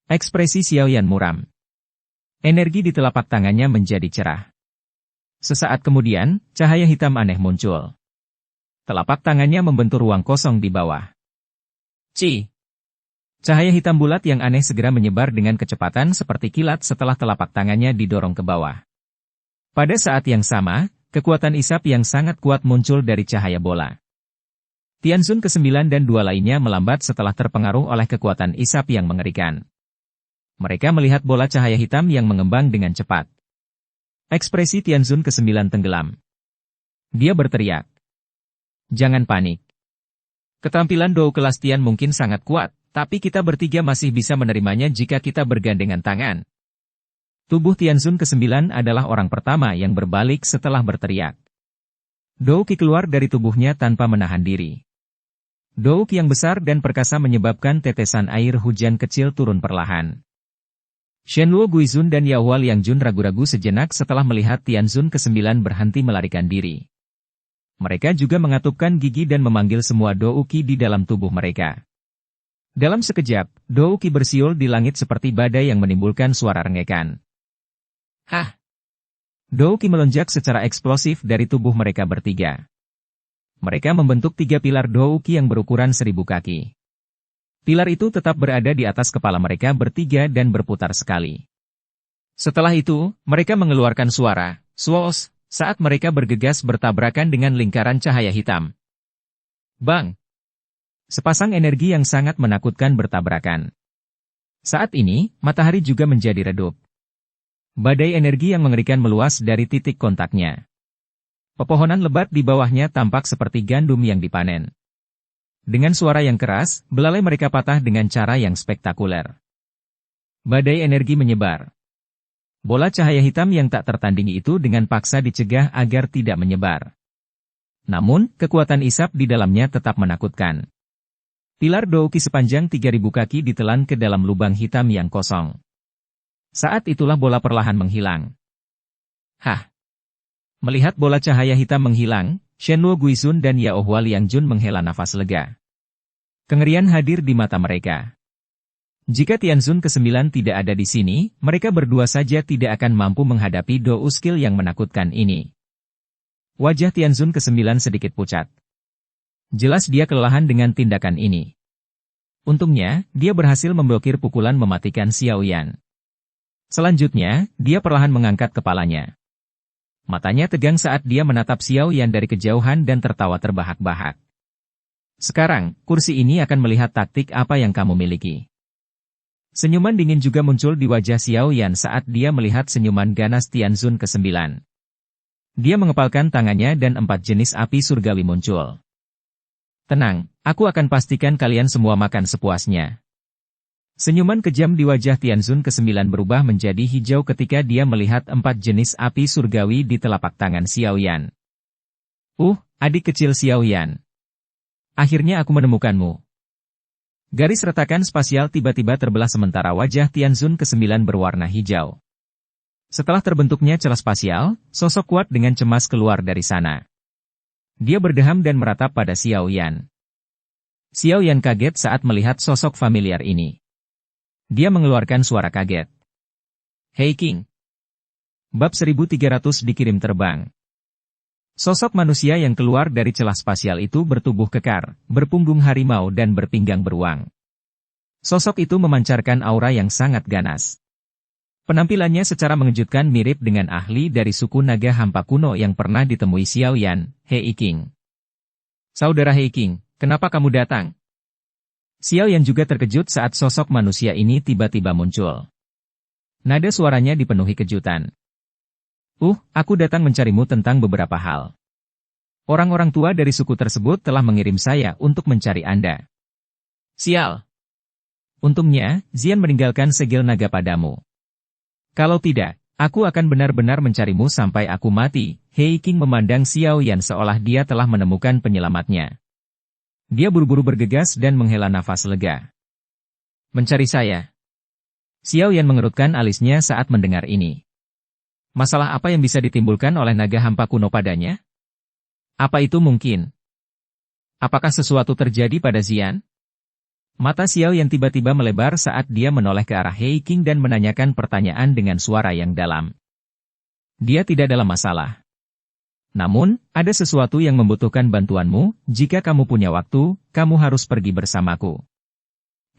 Ekspresi Xiao Yan muram. Energi di telapak tangannya menjadi cerah. Sesaat kemudian, cahaya hitam aneh muncul. Telapak tangannya membentur ruang kosong di bawah. Ci! Cahaya hitam bulat yang aneh segera menyebar dengan kecepatan seperti kilat setelah telapak tangannya didorong ke bawah. Pada saat yang sama, kekuatan isap yang sangat kuat muncul dari cahaya bola. Tianzun ke-9 dan dua lainnya melambat setelah terpengaruh oleh kekuatan isap yang mengerikan. Mereka melihat bola cahaya hitam yang mengembang dengan cepat. Ekspresi Tianzun ke-9 tenggelam. Dia berteriak. Jangan panik. Keterampilan Dou kelas Tian mungkin sangat kuat, tapi kita bertiga masih bisa menerimanya jika kita bergandengan tangan. Tubuh Tianzun ke-9 adalah orang pertama yang berbalik setelah berteriak. Dou Qi keluar dari tubuhnya tanpa menahan diri. Dou Qi yang besar dan perkasa menyebabkan tetesan air hujan kecil turun perlahan. Shenluo Guizun dan Yao Hua Liangjun ragu-ragu sejenak setelah melihat Tianzun ke-9 berhenti melarikan diri. Mereka juga mengatupkan gigi dan memanggil semua Dou Qi di dalam tubuh mereka. Dalam sekejap, Dou Qi bersiul di langit seperti badai yang menimbulkan suara rengekan. Hah! Dou Qi melonjak secara eksplosif dari tubuh mereka bertiga. Mereka membentuk tiga pilar Dou Qi yang berukuran 1000 kaki. Pilar itu tetap berada di atas kepala mereka bertiga dan berputar sekali. Setelah itu, mereka mengeluarkan suara, "Swoosh," saat mereka bergegas bertabrakan dengan lingkaran cahaya hitam. Bang! Sepasang energi yang sangat menakutkan bertabrakan. Saat ini, matahari juga menjadi redup. Badai energi yang mengerikan meluas dari titik kontaknya. Pepohonan lebat di bawahnya tampak seperti gandum yang dipanen. Dengan suara yang keras, belalai mereka patah dengan cara yang spektakuler. Badai energi menyebar. Bola cahaya hitam yang tak tertandingi itu dengan paksa dicegah agar tidak menyebar. Namun, kekuatan isap di dalamnya tetap menakutkan. Pilar Dou Qi sepanjang 3000 kaki ditelan ke dalam lubang hitam yang kosong. Saat itulah bola perlahan menghilang. Hah! Melihat bola cahaya hitam menghilang, Shenluo Guizun dan Yao Hua Liangjun menghela nafas lega. Kengerian hadir di mata mereka. Jika Tianzun ke-9 tidak ada di sini, mereka berdua saja tidak akan mampu menghadapi Dou skill yang menakutkan ini. Wajah Tianzun ke-9 sedikit pucat. Jelas dia kelelahan dengan tindakan ini. Untungnya, dia berhasil memblokir pukulan mematikan Xiao Yan. Selanjutnya, dia perlahan mengangkat kepalanya. Matanya tegang saat dia menatap Xiao Yan dari kejauhan dan tertawa terbahak-bahak. Sekarang, kursi ini akan melihat taktik apa yang kamu miliki. Senyuman dingin juga muncul di wajah Xiao Yan saat dia melihat senyuman ganas Tianzun ke-9. Dia mengepalkan tangannya dan 4 jenis api surgawi muncul. Tenang, aku akan pastikan kalian semua makan sepuasnya. Senyuman kejam di wajah Tianzun ke-9 berubah menjadi hijau ketika dia melihat 4 jenis api surgawi di telapak tangan Xiao Yan. Adik kecil Xiao Yan. Akhirnya aku menemukanmu. Garis retakan spasial tiba-tiba terbelah sementara wajah Tianzun ke-9 berwarna hijau. Setelah terbentuknya celah spasial, sosok kuat dengan cemas keluar dari sana. Dia berdeham dan meratap pada Xiao Yan. Xiao Yan kaget saat melihat sosok familiar ini. Dia mengeluarkan suara kaget. Hei King. Bab 1300 dikirim terbang. Sosok manusia yang keluar dari celah spasial itu bertubuh kekar, berpunggung harimau dan berpinggang beruang. Sosok itu memancarkan aura yang sangat ganas. Penampilannya secara mengejutkan mirip dengan ahli dari suku naga hampa kuno yang pernah ditemui Xiao Yan, Hei King. Saudara Hei King, kenapa kamu datang? Xiao Yan juga terkejut saat sosok manusia ini tiba-tiba muncul. Nada suaranya dipenuhi kejutan. Aku datang mencarimu tentang beberapa hal. Orang-orang tua dari suku tersebut telah mengirim saya untuk mencari Anda. Sial. Untungnya, Xian meninggalkan segel naga padamu. Kalau tidak, aku akan benar-benar mencarimu sampai aku mati. Hei King memandang Xiao Yan seolah dia telah menemukan penyelamatnya. Dia buru-buru bergegas dan menghela nafas lega. Mencari saya. Xiao Yan mengerutkan alisnya saat mendengar ini. Masalah apa yang bisa ditimbulkan oleh naga hampa kuno padanya? Apa itu mungkin? Apakah sesuatu terjadi pada Xian? Mata Xiao yang tiba-tiba melebar saat dia menoleh ke arah Hei King dan menanyakan pertanyaan dengan suara yang dalam. Dia tidak dalam masalah. Namun, ada sesuatu yang membutuhkan bantuanmu. Jika kamu punya waktu, kamu harus pergi bersamaku.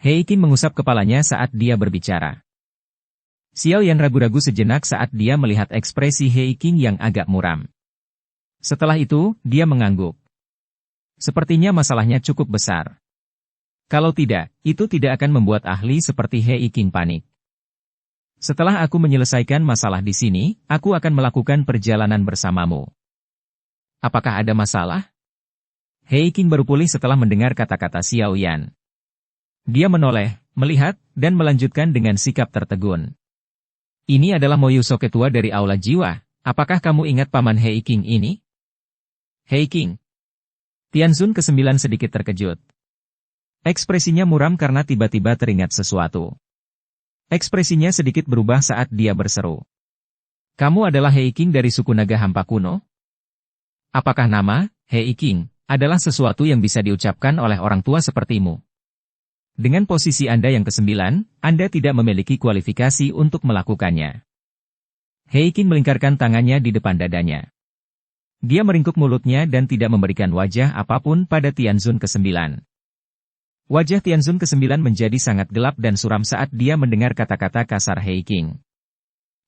Hei King mengusap kepalanya saat dia berbicara. Xiao Yan ragu-ragu sejenak saat dia melihat ekspresi Hei King yang agak muram. Setelah itu, dia mengangguk. Sepertinya masalahnya cukup besar. Kalau tidak, itu tidak akan membuat ahli seperti Hei King panik. Setelah aku menyelesaikan masalah di sini, aku akan melakukan perjalanan bersamamu. Apakah ada masalah? Hei King baru pulih setelah mendengar kata-kata Xiao Yan. Dia menoleh, melihat, dan melanjutkan dengan sikap tertegun. Ini adalah Moyuso ketua dari Aula Jiwa. Apakah kamu ingat paman Hei King ini? Hei King. Tianzun ke-9 sedikit terkejut. Ekspresinya muram karena tiba-tiba teringat sesuatu. Ekspresinya sedikit berubah saat dia berseru. Kamu adalah Hei King dari suku naga hampa kuno? Apakah nama, Hei King, adalah sesuatu yang bisa diucapkan oleh orang tua sepertimu? Dengan posisi Anda yang ke-9, Anda tidak memiliki kualifikasi untuk melakukannya. Hei King melingkarkan tangannya di depan dadanya. Dia meringkuk mulutnya dan tidak memberikan wajah apapun pada Tianzun ke-9. Wajah Tianzun ke-9 menjadi sangat gelap dan suram saat dia mendengar kata-kata kasar Hei King.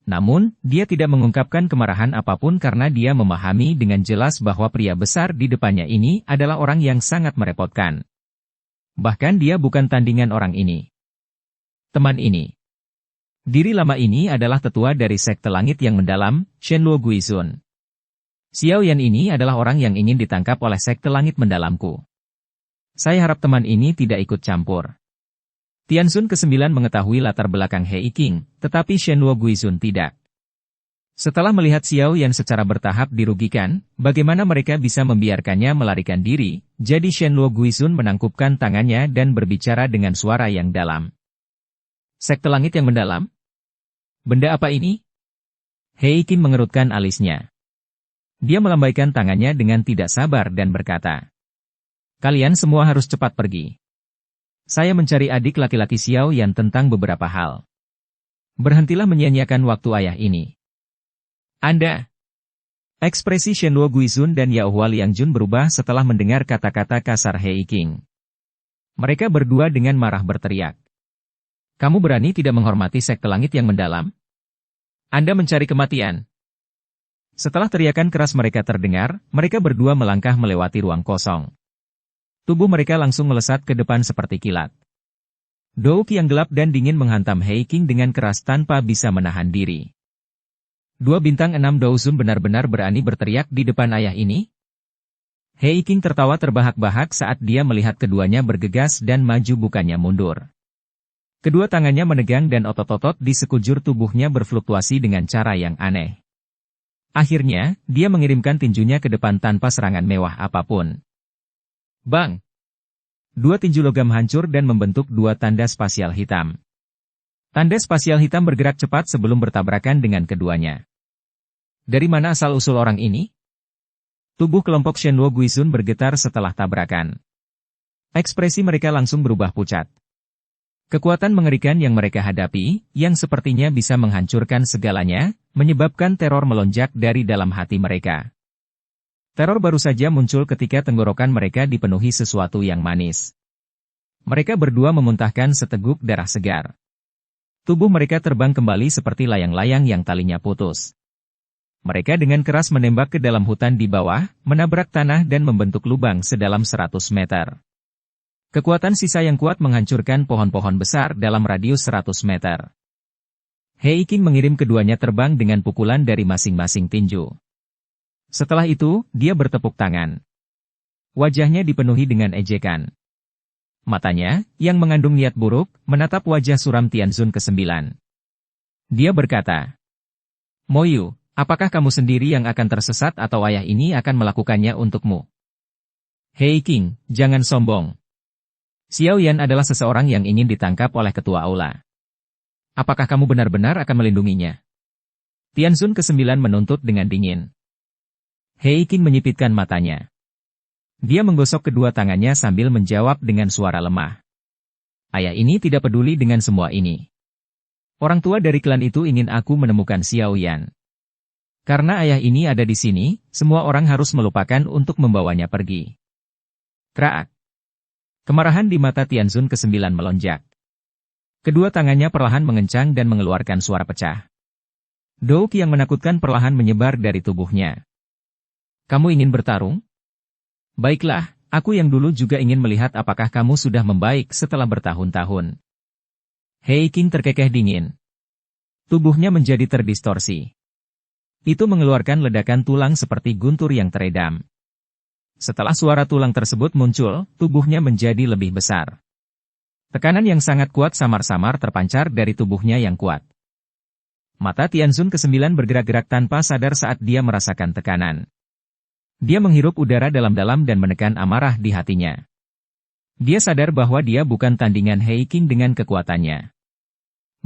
Namun, dia tidak mengungkapkan kemarahan apapun karena dia memahami dengan jelas bahwa pria besar di depannya ini adalah orang yang sangat merepotkan. Bahkan dia bukan tandingan orang ini. Teman ini. Diri lama ini adalah tetua dari sekte langit yang mendalam, Shenluo Guizun. Xiao Yan ini adalah orang yang ingin ditangkap oleh sekte langit mendalamku. Saya harap teman ini tidak ikut campur. Tianzun ke-9 mengetahui latar belakang Hei King, tetapi Shenluo Guizun tidak. Setelah melihat Xiao Yan secara bertahap dirugikan, bagaimana mereka bisa membiarkannya melarikan diri, jadi Shenluo Guizun menangkupkan tangannya dan berbicara dengan suara yang dalam. Sekte langit yang mendalam? Benda apa ini? Hei King mengerutkan alisnya. Dia melambaikan tangannya dengan tidak sabar dan berkata, kalian semua harus cepat pergi. Saya mencari adik laki-laki Xiao Yan tentang beberapa hal. Berhentilah menyia-nyiakan waktu ayah ini. Anda. Ekspresi Shenluo Guizun dan Yao Hua Liangjun berubah setelah mendengar kata-kata kasar Hei King. Mereka berdua dengan marah berteriak. Kamu berani tidak menghormati sekte langit yang mendalam? Anda mencari kematian. Setelah teriakan keras mereka terdengar, mereka berdua melangkah melewati ruang kosong. Tubuh mereka langsung melesat ke depan seperti kilat. Douk yang gelap dan dingin menghantam Hei King dengan keras tanpa bisa menahan diri. Dua bintang 6 Douzun benar-benar berani berteriak di depan ayah ini? Hei King tertawa terbahak-bahak saat dia melihat keduanya bergegas dan maju bukannya mundur. Kedua tangannya menegang dan otot-otot di sekujur tubuhnya berfluktuasi dengan cara yang aneh. Akhirnya, dia mengirimkan tinjunya ke depan tanpa serangan mewah apapun. Bang! Dua tinju logam hancur dan membentuk dua tanda spasial hitam. Tanda spasial hitam bergerak cepat sebelum bertabrakan dengan keduanya. Dari mana asal-usul orang ini? Tubuh kelompok Shenluo Guizun bergetar setelah tabrakan. Ekspresi mereka langsung berubah pucat. Kekuatan mengerikan yang mereka hadapi, yang sepertinya bisa menghancurkan segalanya, menyebabkan teror melonjak dari dalam hati mereka. Teror baru saja muncul ketika tenggorokan mereka dipenuhi sesuatu yang manis. Mereka berdua memuntahkan seteguk darah segar. Tubuh mereka terbang kembali seperti layang-layang yang talinya putus. Mereka dengan keras menembak ke dalam hutan di bawah, menabrak tanah dan membentuk lubang sedalam 100 meter. Kekuatan sisa yang kuat menghancurkan pohon-pohon besar dalam radius 100 meter. Hei King mengirim keduanya terbang dengan pukulan dari masing-masing tinju. Setelah itu, dia bertepuk tangan. Wajahnya dipenuhi dengan ejekan. Matanya, yang mengandung niat buruk, menatap wajah suram Tianzun ke-9. Dia berkata, "Moyu, apakah kamu sendiri yang akan tersesat atau ayah ini akan melakukannya untukmu?" "Hei King, jangan sombong. Xiao Yan adalah seseorang yang ingin ditangkap oleh ketua aula. Apakah kamu benar-benar akan melindunginya?" Tianzun ke-9 menuntut dengan dingin. Hei King menyipitkan matanya. Dia menggosok kedua tangannya sambil menjawab dengan suara lemah. "Ayah ini tidak peduli dengan semua ini. Orang tua dari klan itu ingin aku menemukan Xiao Yan. Karena ayah ini ada di sini, semua orang harus melupakan untuk membawanya pergi." Kraak. Kemarahan di mata Tianzun ke-9 melonjak. Kedua tangannya perlahan mengencang dan mengeluarkan suara pecah. Douk yang menakutkan perlahan menyebar dari tubuhnya. "Kamu ingin bertarung? Baiklah, aku yang dulu juga ingin melihat apakah kamu sudah membaik setelah bertahun-tahun." Hei King terkekeh dingin. Tubuhnya menjadi terdistorsi. Itu mengeluarkan ledakan tulang seperti guntur yang teredam. Setelah suara tulang tersebut muncul, tubuhnya menjadi lebih besar. Tekanan yang sangat kuat samar-samar terpancar dari tubuhnya yang kuat. Mata Tianzun ke-9 bergerak-gerak tanpa sadar saat dia merasakan tekanan. Dia menghirup udara dalam-dalam dan menekan amarah di hatinya. Dia sadar bahwa dia bukan tandingan Hei King dengan kekuatannya.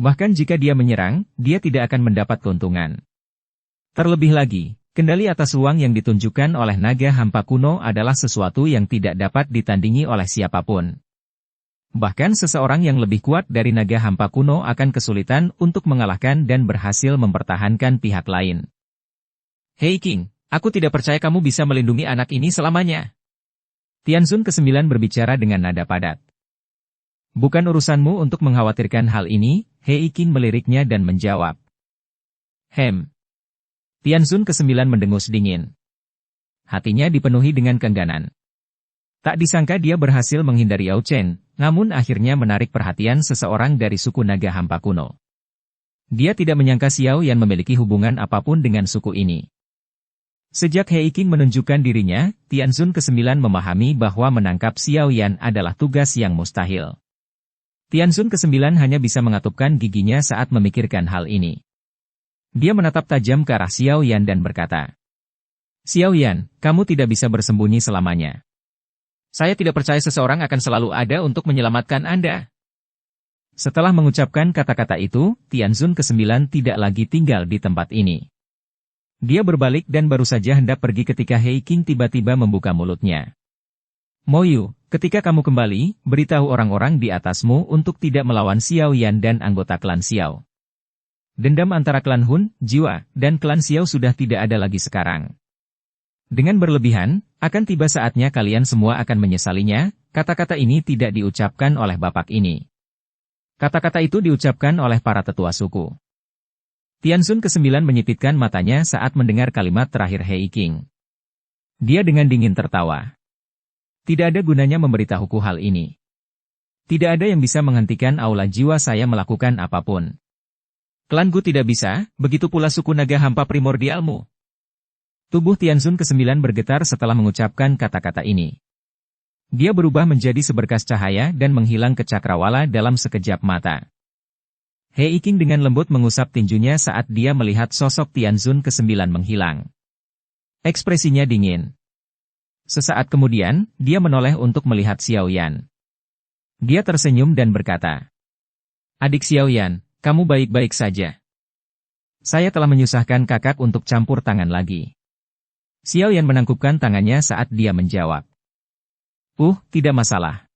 Bahkan jika dia menyerang, dia tidak akan mendapat keuntungan. Terlebih lagi, kendali atas uang yang ditunjukkan oleh naga hampa kuno adalah sesuatu yang tidak dapat ditandingi oleh siapapun. Bahkan seseorang yang lebih kuat dari naga hampa kuno akan kesulitan untuk mengalahkan dan berhasil mempertahankan pihak lain. "Hei King, aku tidak percaya kamu bisa melindungi anak ini selamanya." Tianzun ke-9 berbicara dengan nada padat. "Bukan urusanmu untuk mengkhawatirkan hal ini," Hei King meliriknya dan menjawab. Tianzun ke-9 mendengus dingin. Hatinya dipenuhi dengan keengganan. Tak disangka dia berhasil menghindari Yao Chen, namun akhirnya menarik perhatian seseorang dari suku naga hampa kuno. Dia tidak menyangka Xiao Yan memiliki hubungan apapun dengan suku ini. Sejak Hei King menunjukkan dirinya, Tianzun ke-9 memahami bahwa menangkap Xiao Yan adalah tugas yang mustahil. Tianzun ke-9 hanya bisa mengatupkan giginya saat memikirkan hal ini. Dia menatap tajam ke arah Xiao Yan dan berkata, "Xiao Yan, kamu tidak bisa bersembunyi selamanya. Saya tidak percaya seseorang akan selalu ada untuk menyelamatkan Anda." Setelah mengucapkan kata-kata itu, Tianzun ke-9 tidak lagi tinggal di tempat ini. Dia berbalik dan baru saja hendak pergi ketika Hei King tiba-tiba membuka mulutnya. "Moyu, ketika kamu kembali, beritahu orang-orang di atasmu untuk tidak melawan Xiao Yan dan anggota klan Xiao. Dendam antara klan Hun, Jiwa, dan klan Xiao sudah tidak ada lagi sekarang. Dengan berlebihan, akan tiba saatnya kalian semua akan menyesalinya." Kata-kata ini tidak diucapkan oleh bapak ini. Kata-kata itu diucapkan oleh para tetua suku. Tianzun ke-9 menyipitkan matanya saat mendengar kalimat terakhir Hei King. Dia dengan dingin tertawa. Tidak ada gunanya memberitahuku hal ini. Tidak ada yang bisa menghentikan aula jiwa saya melakukan apapun. Klanku tidak bisa, begitu pula suku naga hampa primordialmu. Tubuh Tianzun ke-9 bergetar setelah mengucapkan kata-kata ini. Dia berubah menjadi seberkas cahaya dan menghilang ke cakrawala dalam sekejap mata. Hei King dengan lembut mengusap tinjunya saat dia melihat sosok Tianzun ke-9 menghilang. Ekspresinya dingin. Sesaat kemudian, dia menoleh untuk melihat Xiao Yan. Dia tersenyum dan berkata, "Adik Xiao Yan, kamu baik-baik saja. Saya telah menyusahkan kakak untuk campur tangan lagi." Xiao Yan menangkupkan tangannya saat dia menjawab. Tidak masalah.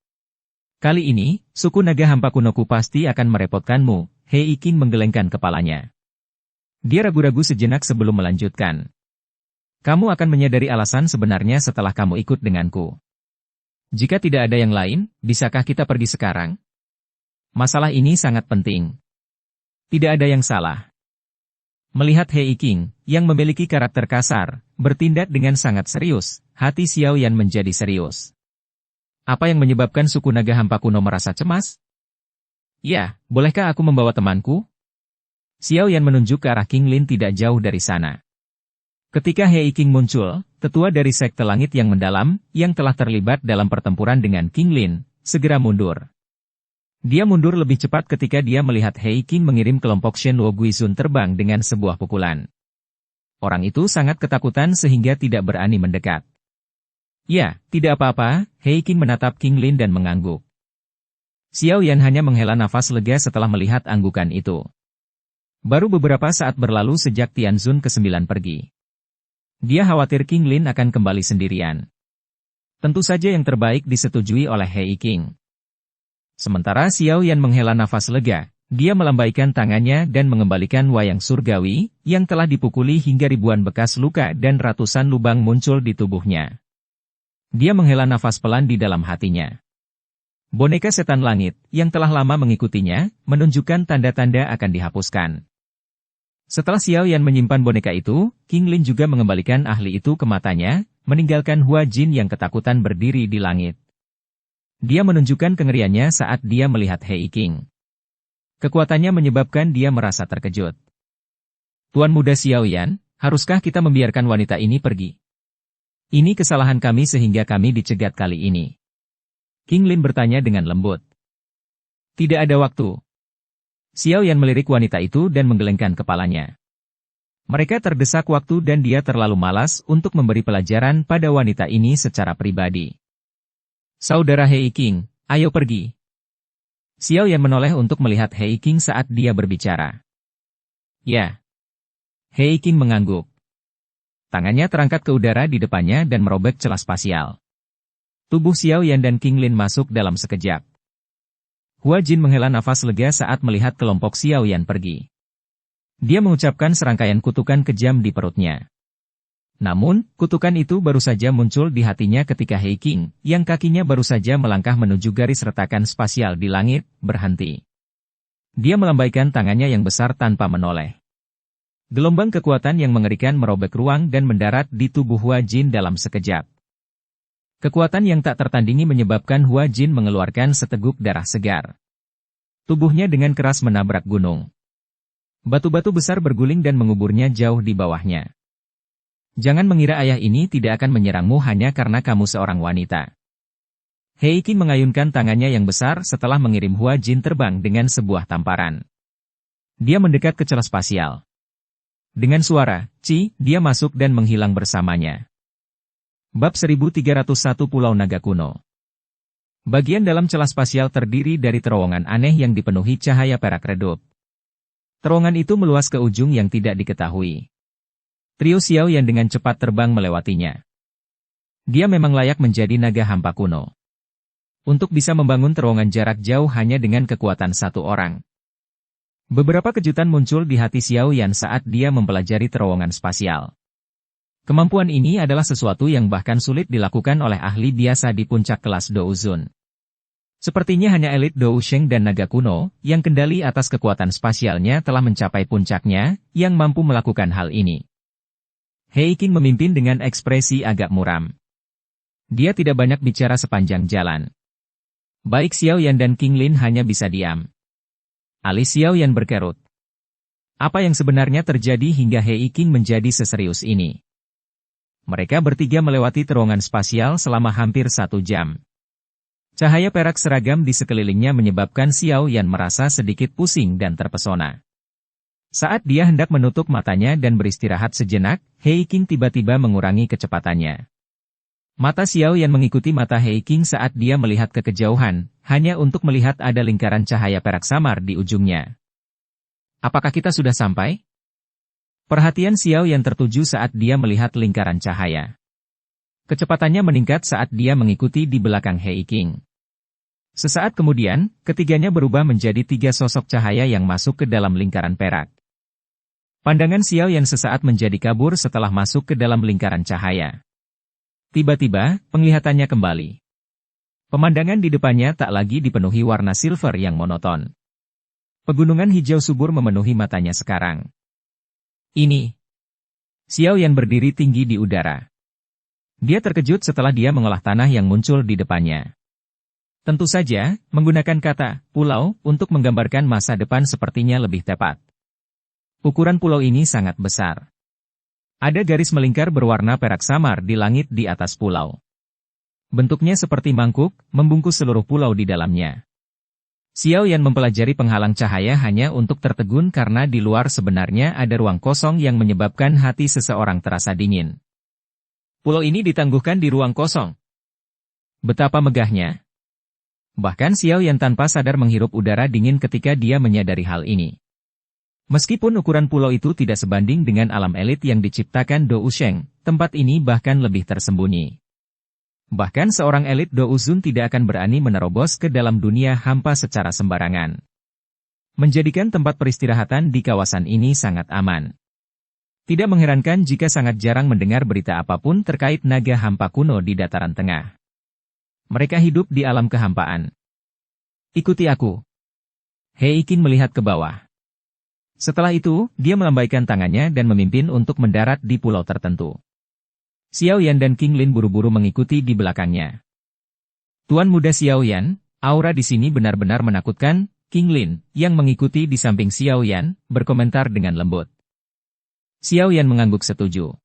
Kali ini, suku naga hampa kunoku pasti akan merepotkanmu, Hei King menggelengkan kepalanya. Dia ragu-ragu sejenak sebelum melanjutkan. Kamu akan menyadari alasan sebenarnya setelah kamu ikut denganku. Jika tidak ada yang lain, bisakah kita pergi sekarang? Masalah ini sangat penting. Tidak ada yang salah. Melihat Hei King, yang memiliki karakter kasar, bertindak dengan sangat serius, hati Xiao Yan menjadi serius. Apa yang menyebabkan suku naga hampa kuno merasa cemas? Ya, bolehkah aku membawa temanku? Xiao Yan menunjuk ke arah King Lin tidak jauh dari sana. Ketika Hei King muncul, tetua dari sekte langit yang mendalam, yang telah terlibat dalam pertempuran dengan King Lin, segera mundur. Dia mundur lebih cepat ketika dia melihat Hei King mengirim kelompok Shen Luo Guizun terbang dengan sebuah pukulan. Orang itu sangat ketakutan sehingga tidak berani mendekat. Ya, tidak apa-apa, Hei King menatap King Lin dan mengangguk. Xiao Yan hanya menghela nafas lega setelah melihat anggukan itu. Baru beberapa saat berlalu sejak Tianzun ke-9 pergi. Dia khawatir King Lin akan kembali sendirian. Tentu saja yang terbaik disetujui oleh Hei King. Sementara Xiao Yan menghela nafas lega, dia melambaikan tangannya dan mengembalikan wayang surgawi, yang telah dipukuli hingga ribuan bekas luka dan ratusan lubang muncul di tubuhnya. Dia menghela nafas pelan di dalam hatinya. Boneka setan langit, yang telah lama mengikutinya, menunjukkan tanda-tanda akan dihapuskan. Setelah Xiao Yan menyimpan boneka itu, King Lin juga mengembalikan ahli itu ke matanya, meninggalkan Hua Jin yang ketakutan berdiri di langit. Dia menunjukkan kengeriannya saat dia melihat Hei King. Kekuatannya menyebabkan dia merasa terkejut. Tuan muda Xiao Yan, haruskah kita membiarkan wanita ini pergi? Ini kesalahan kami sehingga kami dicegat kali ini. King Lin bertanya dengan lembut. Tidak ada waktu. Xiao Yan melirik wanita itu dan menggelengkan kepalanya. Mereka terdesak waktu dan dia terlalu malas untuk memberi pelajaran pada wanita ini secara pribadi. Saudara Hei King, ayo pergi. Xiao Yan menoleh untuk melihat Hei King saat dia berbicara. Ya. Hei King mengangguk. Tangannya terangkat ke udara di depannya dan merobek celah spasial. Tubuh Xiao Yan dan King Lin masuk dalam sekejap. Hua Jin menghela nafas lega saat melihat kelompok Xiao Yan pergi. Dia mengucapkan serangkaian kutukan kejam di perutnya. Namun, kutukan itu baru saja muncul di hatinya ketika Hei King, yang kakinya baru saja melangkah menuju garis retakan spasial di langit, berhenti. Dia melambaikan tangannya yang besar tanpa menoleh. Gelombang kekuatan yang mengerikan merobek ruang dan mendarat di tubuh Hua Jin dalam sekejap. Kekuatan yang tak tertandingi menyebabkan Hua Jin mengeluarkan seteguk darah segar. Tubuhnya dengan keras menabrak gunung. Batu-batu besar berguling dan menguburnya jauh di bawahnya. Jangan mengira ayah ini tidak akan menyerangmu hanya karena kamu seorang wanita. Hei King mengayunkan tangannya yang besar setelah mengirim Hua Jin terbang dengan sebuah tamparan. Dia mendekat ke celah spasial. Dengan suara, "Ci," dia masuk dan menghilang bersamanya. Bab 1301 Pulau Naga Kuno. Bagian dalam celah spasial terdiri dari terowongan aneh yang dipenuhi cahaya perak redup. Terowongan itu meluas ke ujung yang tidak diketahui. Trio Xiao Yan dengan cepat terbang melewatinya. Dia memang layak menjadi naga hampa kuno. Untuk bisa membangun terowongan jarak jauh hanya dengan kekuatan satu orang. Beberapa kejutan muncul di hati Xiao Yan saat dia mempelajari terowongan spasial. Kemampuan ini adalah sesuatu yang bahkan sulit dilakukan oleh ahli biasa di puncak kelas Douzun. Sepertinya hanya elit Dou Sheng dan naga kuno, yang kendali atas kekuatan spasialnya telah mencapai puncaknya, yang mampu melakukan hal ini. Hei King memimpin dengan ekspresi agak muram. Dia tidak banyak bicara sepanjang jalan. Baik Xiao Yan dan King Lin hanya bisa diam. Alis Xiao Yan berkerut. Apa yang sebenarnya terjadi hingga Hei King menjadi seserius ini? Mereka bertiga melewati terowongan spasial selama hampir 1 jam. Cahaya perak seragam di sekelilingnya menyebabkan Xiao Yan merasa sedikit pusing dan terpesona. Saat dia hendak menutup matanya dan beristirahat sejenak, Hei King tiba-tiba mengurangi kecepatannya. Mata Xiao Yan mengikuti mata Hei King saat dia melihat ke kejauhan, hanya untuk melihat ada lingkaran cahaya perak samar di ujungnya. Apakah kita sudah sampai? Perhatian Xiao Yan tertuju saat dia melihat lingkaran cahaya. Kecepatannya meningkat saat dia mengikuti di belakang Hei King. Sesaat kemudian, ketiganya berubah menjadi tiga sosok cahaya yang masuk ke dalam lingkaran perak. Pandangan Xiao Yan sesaat menjadi kabur setelah masuk ke dalam lingkaran cahaya. Tiba-tiba, penglihatannya kembali. Pemandangan di depannya tak lagi dipenuhi warna silver yang monoton. Pegunungan hijau subur memenuhi matanya sekarang. Ini. Xiao Yan berdiri tinggi di udara. Dia terkejut setelah dia mengolah tanah yang muncul di depannya. Tentu saja, menggunakan kata pulau untuk menggambarkan masa depan sepertinya lebih tepat. Ukuran pulau ini sangat besar. Ada garis melingkar berwarna perak samar di langit di atas pulau. Bentuknya seperti mangkuk, membungkus seluruh pulau di dalamnya. Xiao Yan mempelajari penghalang cahaya hanya untuk tertegun karena di luar sebenarnya ada ruang kosong yang menyebabkan hati seseorang terasa dingin. Pulau ini ditangguhkan di ruang kosong. Betapa megahnya. Bahkan Xiao Yan tanpa sadar menghirup udara dingin ketika dia menyadari hal ini. Meskipun ukuran pulau itu tidak sebanding dengan alam elit yang diciptakan Dou Sheng, tempat ini bahkan lebih tersembunyi. Bahkan seorang elit Dou Zun tidak akan berani menerobos ke dalam dunia hampa secara sembarangan. Menjadikan tempat peristirahatan di kawasan ini sangat aman. Tidak mengherankan jika sangat jarang mendengar berita apapun terkait naga hampa kuno di dataran tengah. Mereka hidup di alam kehampaan. Ikuti aku. He Iqin melihat ke bawah. Setelah itu, dia melambaikan tangannya dan memimpin untuk mendarat di pulau tertentu. Xiao Yan dan King Lin buru-buru mengikuti di belakangnya. Tuan muda Xiao Yan, aura di sini benar-benar menakutkan. King Lin, yang mengikuti di samping Xiao Yan, berkomentar dengan lembut. Xiao Yan mengangguk setuju.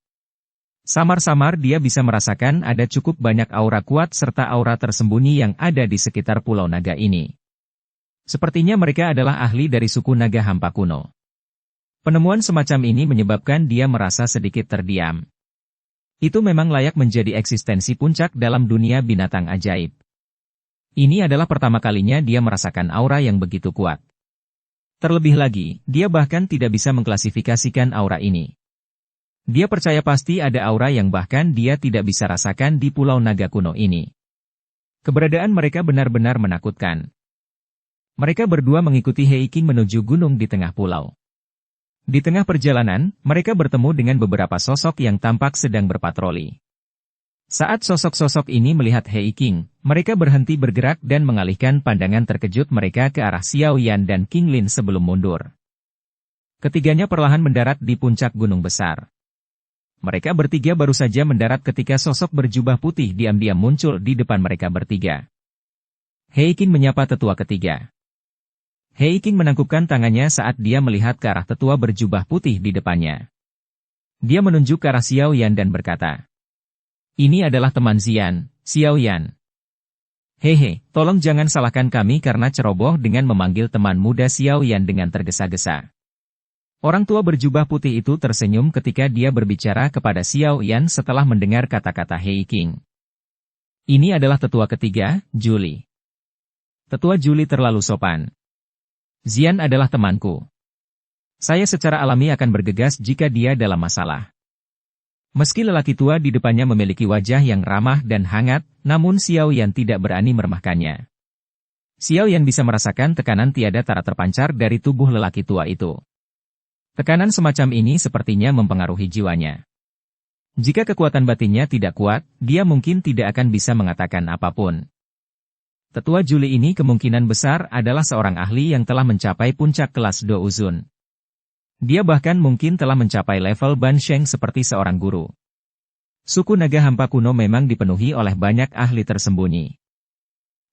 Samar-samar dia bisa merasakan ada cukup banyak aura kuat serta aura tersembunyi yang ada di sekitar pulau naga ini. Sepertinya mereka adalah ahli dari suku naga hampa kuno. Penemuan semacam ini menyebabkan dia merasa sedikit terdiam. Itu memang layak menjadi eksistensi puncak dalam dunia binatang ajaib. Ini adalah pertama kalinya dia merasakan aura yang begitu kuat. Terlebih lagi, dia bahkan tidak bisa mengklasifikasikan aura ini. Dia percaya pasti ada aura yang bahkan dia tidak bisa rasakan di pulau naga kuno ini. Keberadaan mereka benar-benar menakutkan. Mereka berdua mengikuti He Iqin menuju gunung di tengah pulau. Di tengah perjalanan, mereka bertemu dengan beberapa sosok yang tampak sedang berpatroli. Saat sosok-sosok ini melihat He Iqin, mereka berhenti bergerak dan mengalihkan pandangan terkejut mereka ke arah Xiao Yan dan King Lin sebelum mundur. Ketiganya perlahan mendarat di puncak gunung besar. Mereka bertiga baru saja mendarat ketika sosok berjubah putih diam-diam muncul di depan mereka bertiga. He Iqin menyapa tetua ketiga. He Iqin menangkupkan tangannya saat dia melihat ke arah tetua berjubah putih di depannya. Dia menunjuk ke arah Xiao Yan dan berkata, "Ini adalah teman Xian, Xiao Yan. Hehe, tolong jangan salahkan kami karena ceroboh dengan memanggil teman muda Xiao Yan dengan tergesa-gesa." Orang tua berjubah putih itu tersenyum ketika dia berbicara kepada Xiao Yan setelah mendengar kata-kata He Iqin. Ini adalah tetua ketiga, Julie. Tetua Julie terlalu sopan. Xian adalah temanku. Saya secara alami akan bergegas jika dia dalam masalah. Meski lelaki tua di depannya memiliki wajah yang ramah dan hangat, namun Xiao Yan tidak berani meremehkannya. Xiao Yan bisa merasakan tekanan tiada tara terpancar dari tubuh lelaki tua itu. Tekanan semacam ini sepertinya mempengaruhi jiwanya. Jika kekuatan batinnya tidak kuat, dia mungkin tidak akan bisa mengatakan apapun. Tetua Julie ini kemungkinan besar adalah seorang ahli yang telah mencapai puncak kelas Dou Zun. Dia bahkan mungkin telah mencapai level Ban Sheng seperti seorang guru. Suku naga hampa kuno memang dipenuhi oleh banyak ahli tersembunyi.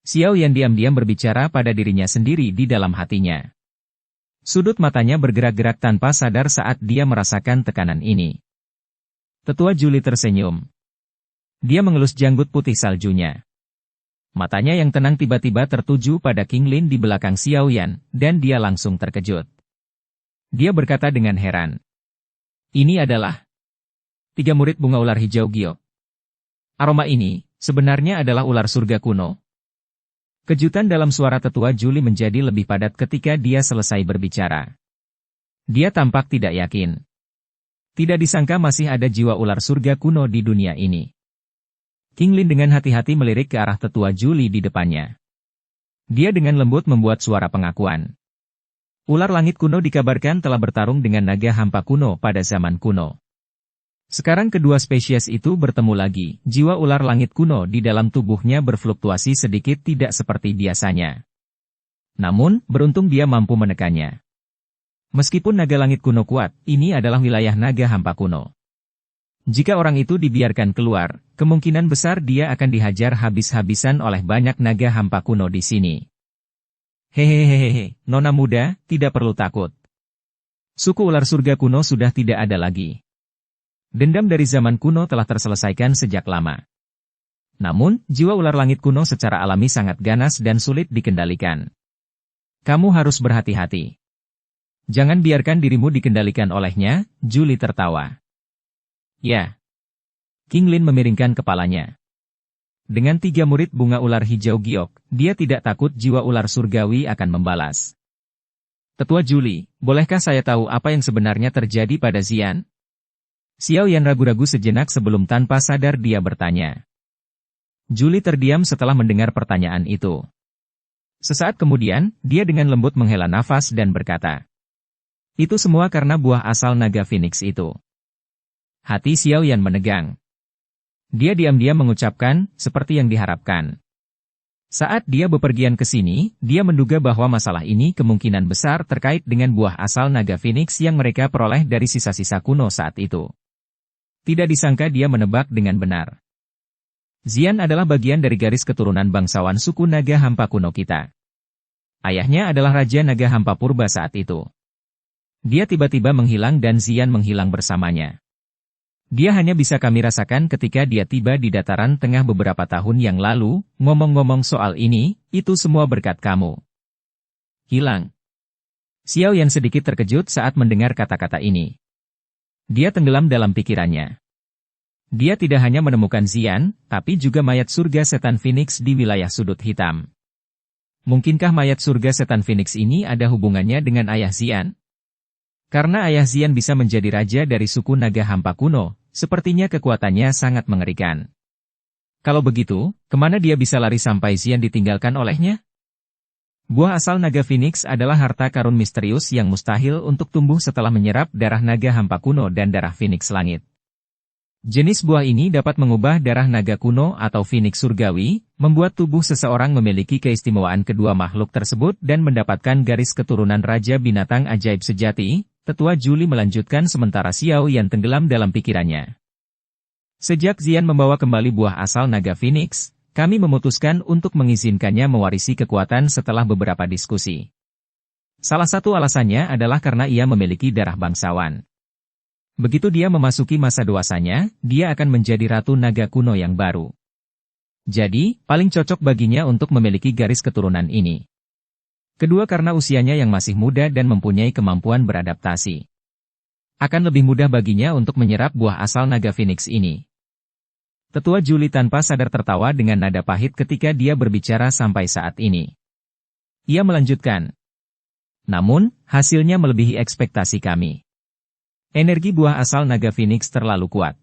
Xiao Yan diam-diam berbicara pada dirinya sendiri di dalam hatinya. Sudut matanya bergerak-gerak tanpa sadar saat dia merasakan tekanan ini. Tetua Julie tersenyum. Dia mengelus janggut putih saljunya. Matanya yang tenang tiba-tiba tertuju pada King Lin di belakang Xiao Yan, dan dia langsung terkejut. Dia berkata dengan heran. Ini adalah 3 murid bunga ular hijau giok. Aroma ini, sebenarnya adalah ular surga kuno. Kejutan dalam suara tetua Julie menjadi lebih padat ketika dia selesai berbicara. Dia tampak tidak yakin. Tidak disangka masih ada jiwa ular surga kuno di dunia ini. King Lin dengan hati-hati melirik ke arah tetua Julie di depannya. Dia dengan lembut membuat suara pengakuan. Ular langit kuno dikabarkan telah bertarung dengan naga hampa kuno pada zaman kuno. Sekarang kedua spesies itu bertemu lagi, jiwa ular langit kuno di dalam tubuhnya berfluktuasi sedikit tidak seperti biasanya. Namun, beruntung dia mampu menekannya. Meskipun naga langit kuno kuat, ini adalah wilayah naga hampa kuno. Jika orang itu dibiarkan keluar, kemungkinan besar dia akan dihajar habis-habisan oleh banyak naga hampa kuno di sini. Hehehehe, nona muda, tidak perlu takut. Suku ular surga kuno sudah tidak ada lagi. Dendam dari zaman kuno telah terselesaikan sejak lama. Namun, jiwa ular langit kuno secara alami sangat ganas dan sulit dikendalikan. Kamu harus berhati-hati. Jangan biarkan dirimu dikendalikan olehnya, Julie tertawa. Ya. King Lin memiringkan kepalanya. Dengan 3 murid bunga ular hijau giok, dia tidak takut jiwa ular surgawi akan membalas. Tetua Julie, bolehkah saya tahu apa yang sebenarnya terjadi pada Xian? Xiao Yan ragu-ragu sejenak sebelum tanpa sadar dia bertanya. Julie terdiam setelah mendengar pertanyaan itu. Sesaat kemudian, dia dengan lembut menghela nafas dan berkata. Itu semua karena buah asal naga Phoenix itu. Hati Xiao Yan menegang. Dia diam-diam mengucapkan, seperti yang diharapkan. Saat dia bepergian ke sini, dia menduga bahwa masalah ini kemungkinan besar terkait dengan buah asal naga Phoenix yang mereka peroleh dari sisa-sisa kuno saat itu. Tidak disangka dia menebak dengan benar. Xian adalah bagian dari garis keturunan bangsawan suku naga hampa kuno kita. Ayahnya adalah Raja Naga Hampa Purba saat itu. Dia tiba-tiba menghilang dan Xian menghilang bersamanya. Dia hanya bisa kami rasakan ketika dia tiba di dataran tengah beberapa tahun yang lalu. Ngomong-ngomong soal ini, itu semua berkat kamu. Hilang. Xiao Yan sedikit terkejut saat mendengar kata-kata ini. Dia tenggelam dalam pikirannya. Dia tidak hanya menemukan Xian, tapi juga mayat surga setan Phoenix di wilayah sudut hitam. Mungkinkah mayat surga setan Phoenix ini ada hubungannya dengan ayah Xian? Karena ayah Xian bisa menjadi raja dari suku naga hampa kuno, sepertinya kekuatannya sangat mengerikan. Kalau begitu, kemana dia bisa lari sampai Xian ditinggalkan olehnya? Buah asal naga Phoenix adalah harta karun misterius yang mustahil untuk tumbuh setelah menyerap darah naga hampa kuno dan darah Phoenix langit. Jenis buah ini dapat mengubah darah naga kuno atau Phoenix surgawi, membuat tubuh seseorang memiliki keistimewaan kedua makhluk tersebut dan mendapatkan garis keturunan raja binatang ajaib sejati. Tetua Julie melanjutkan sementara Xiao Yan tenggelam dalam pikirannya. Sejak Xian membawa kembali buah asal naga Phoenix, kami memutuskan untuk mengizinkannya mewarisi kekuatan setelah beberapa diskusi. Salah satu alasannya adalah karena ia memiliki darah bangsawan. Begitu dia memasuki masa dewasanya, dia akan menjadi ratu naga kuno yang baru. Jadi, paling cocok baginya untuk memiliki garis keturunan ini. Kedua karena usianya yang masih muda dan mempunyai kemampuan beradaptasi. Akan lebih mudah baginya untuk menyerap buah asal naga Phoenix ini. Tetua Julie tanpa sadar tertawa dengan nada pahit ketika dia berbicara sampai saat ini. Ia melanjutkan. Namun, hasilnya melebihi ekspektasi kami. Energi buah asal naga Phoenix terlalu kuat.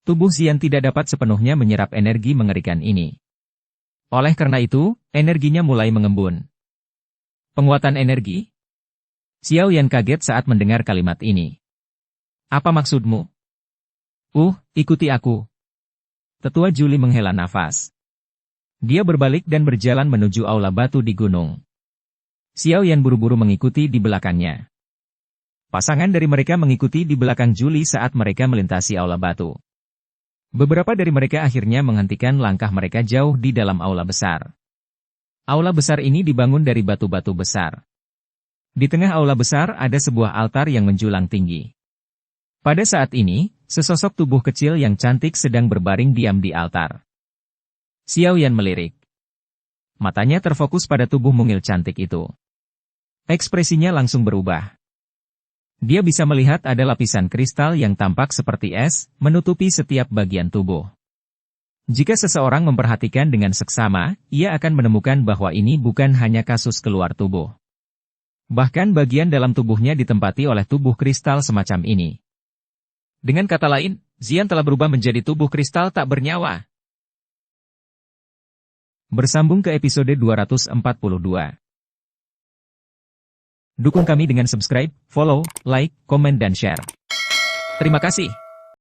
Tubuh Xian tidak dapat sepenuhnya menyerap energi mengerikan ini. Oleh karena itu, energinya mulai mengembun. Penguatan energi? Xiao Yan kaget saat mendengar kalimat ini. Apa maksudmu? Ikuti aku. Tetua Julie menghela nafas. Dia berbalik dan berjalan menuju aula batu di gunung. Xiao Yan buru-buru mengikuti di belakangnya. Pasangan dari mereka mengikuti di belakang Julie saat mereka melintasi aula batu. Beberapa dari mereka akhirnya menghentikan langkah mereka jauh di dalam aula besar. Aula besar ini dibangun dari batu-batu besar. Di tengah aula besar ada sebuah altar yang menjulang tinggi. Pada saat ini, sesosok tubuh kecil yang cantik sedang berbaring diam di altar. Xiao Yan melirik. Matanya terfokus pada tubuh mungil cantik itu. Ekspresinya langsung berubah. Dia bisa melihat ada lapisan kristal yang tampak seperti es, menutupi setiap bagian tubuh. Jika seseorang memperhatikan dengan seksama, ia akan menemukan bahwa ini bukan hanya kasus keluar tubuh. Bahkan bagian dalam tubuhnya ditempati oleh tubuh kristal semacam ini. Dengan kata lain, Xian telah berubah menjadi tubuh kristal tak bernyawa. Bersambung ke episode 242. Dukung kami dengan subscribe, follow, like, komen dan share. Terima kasih.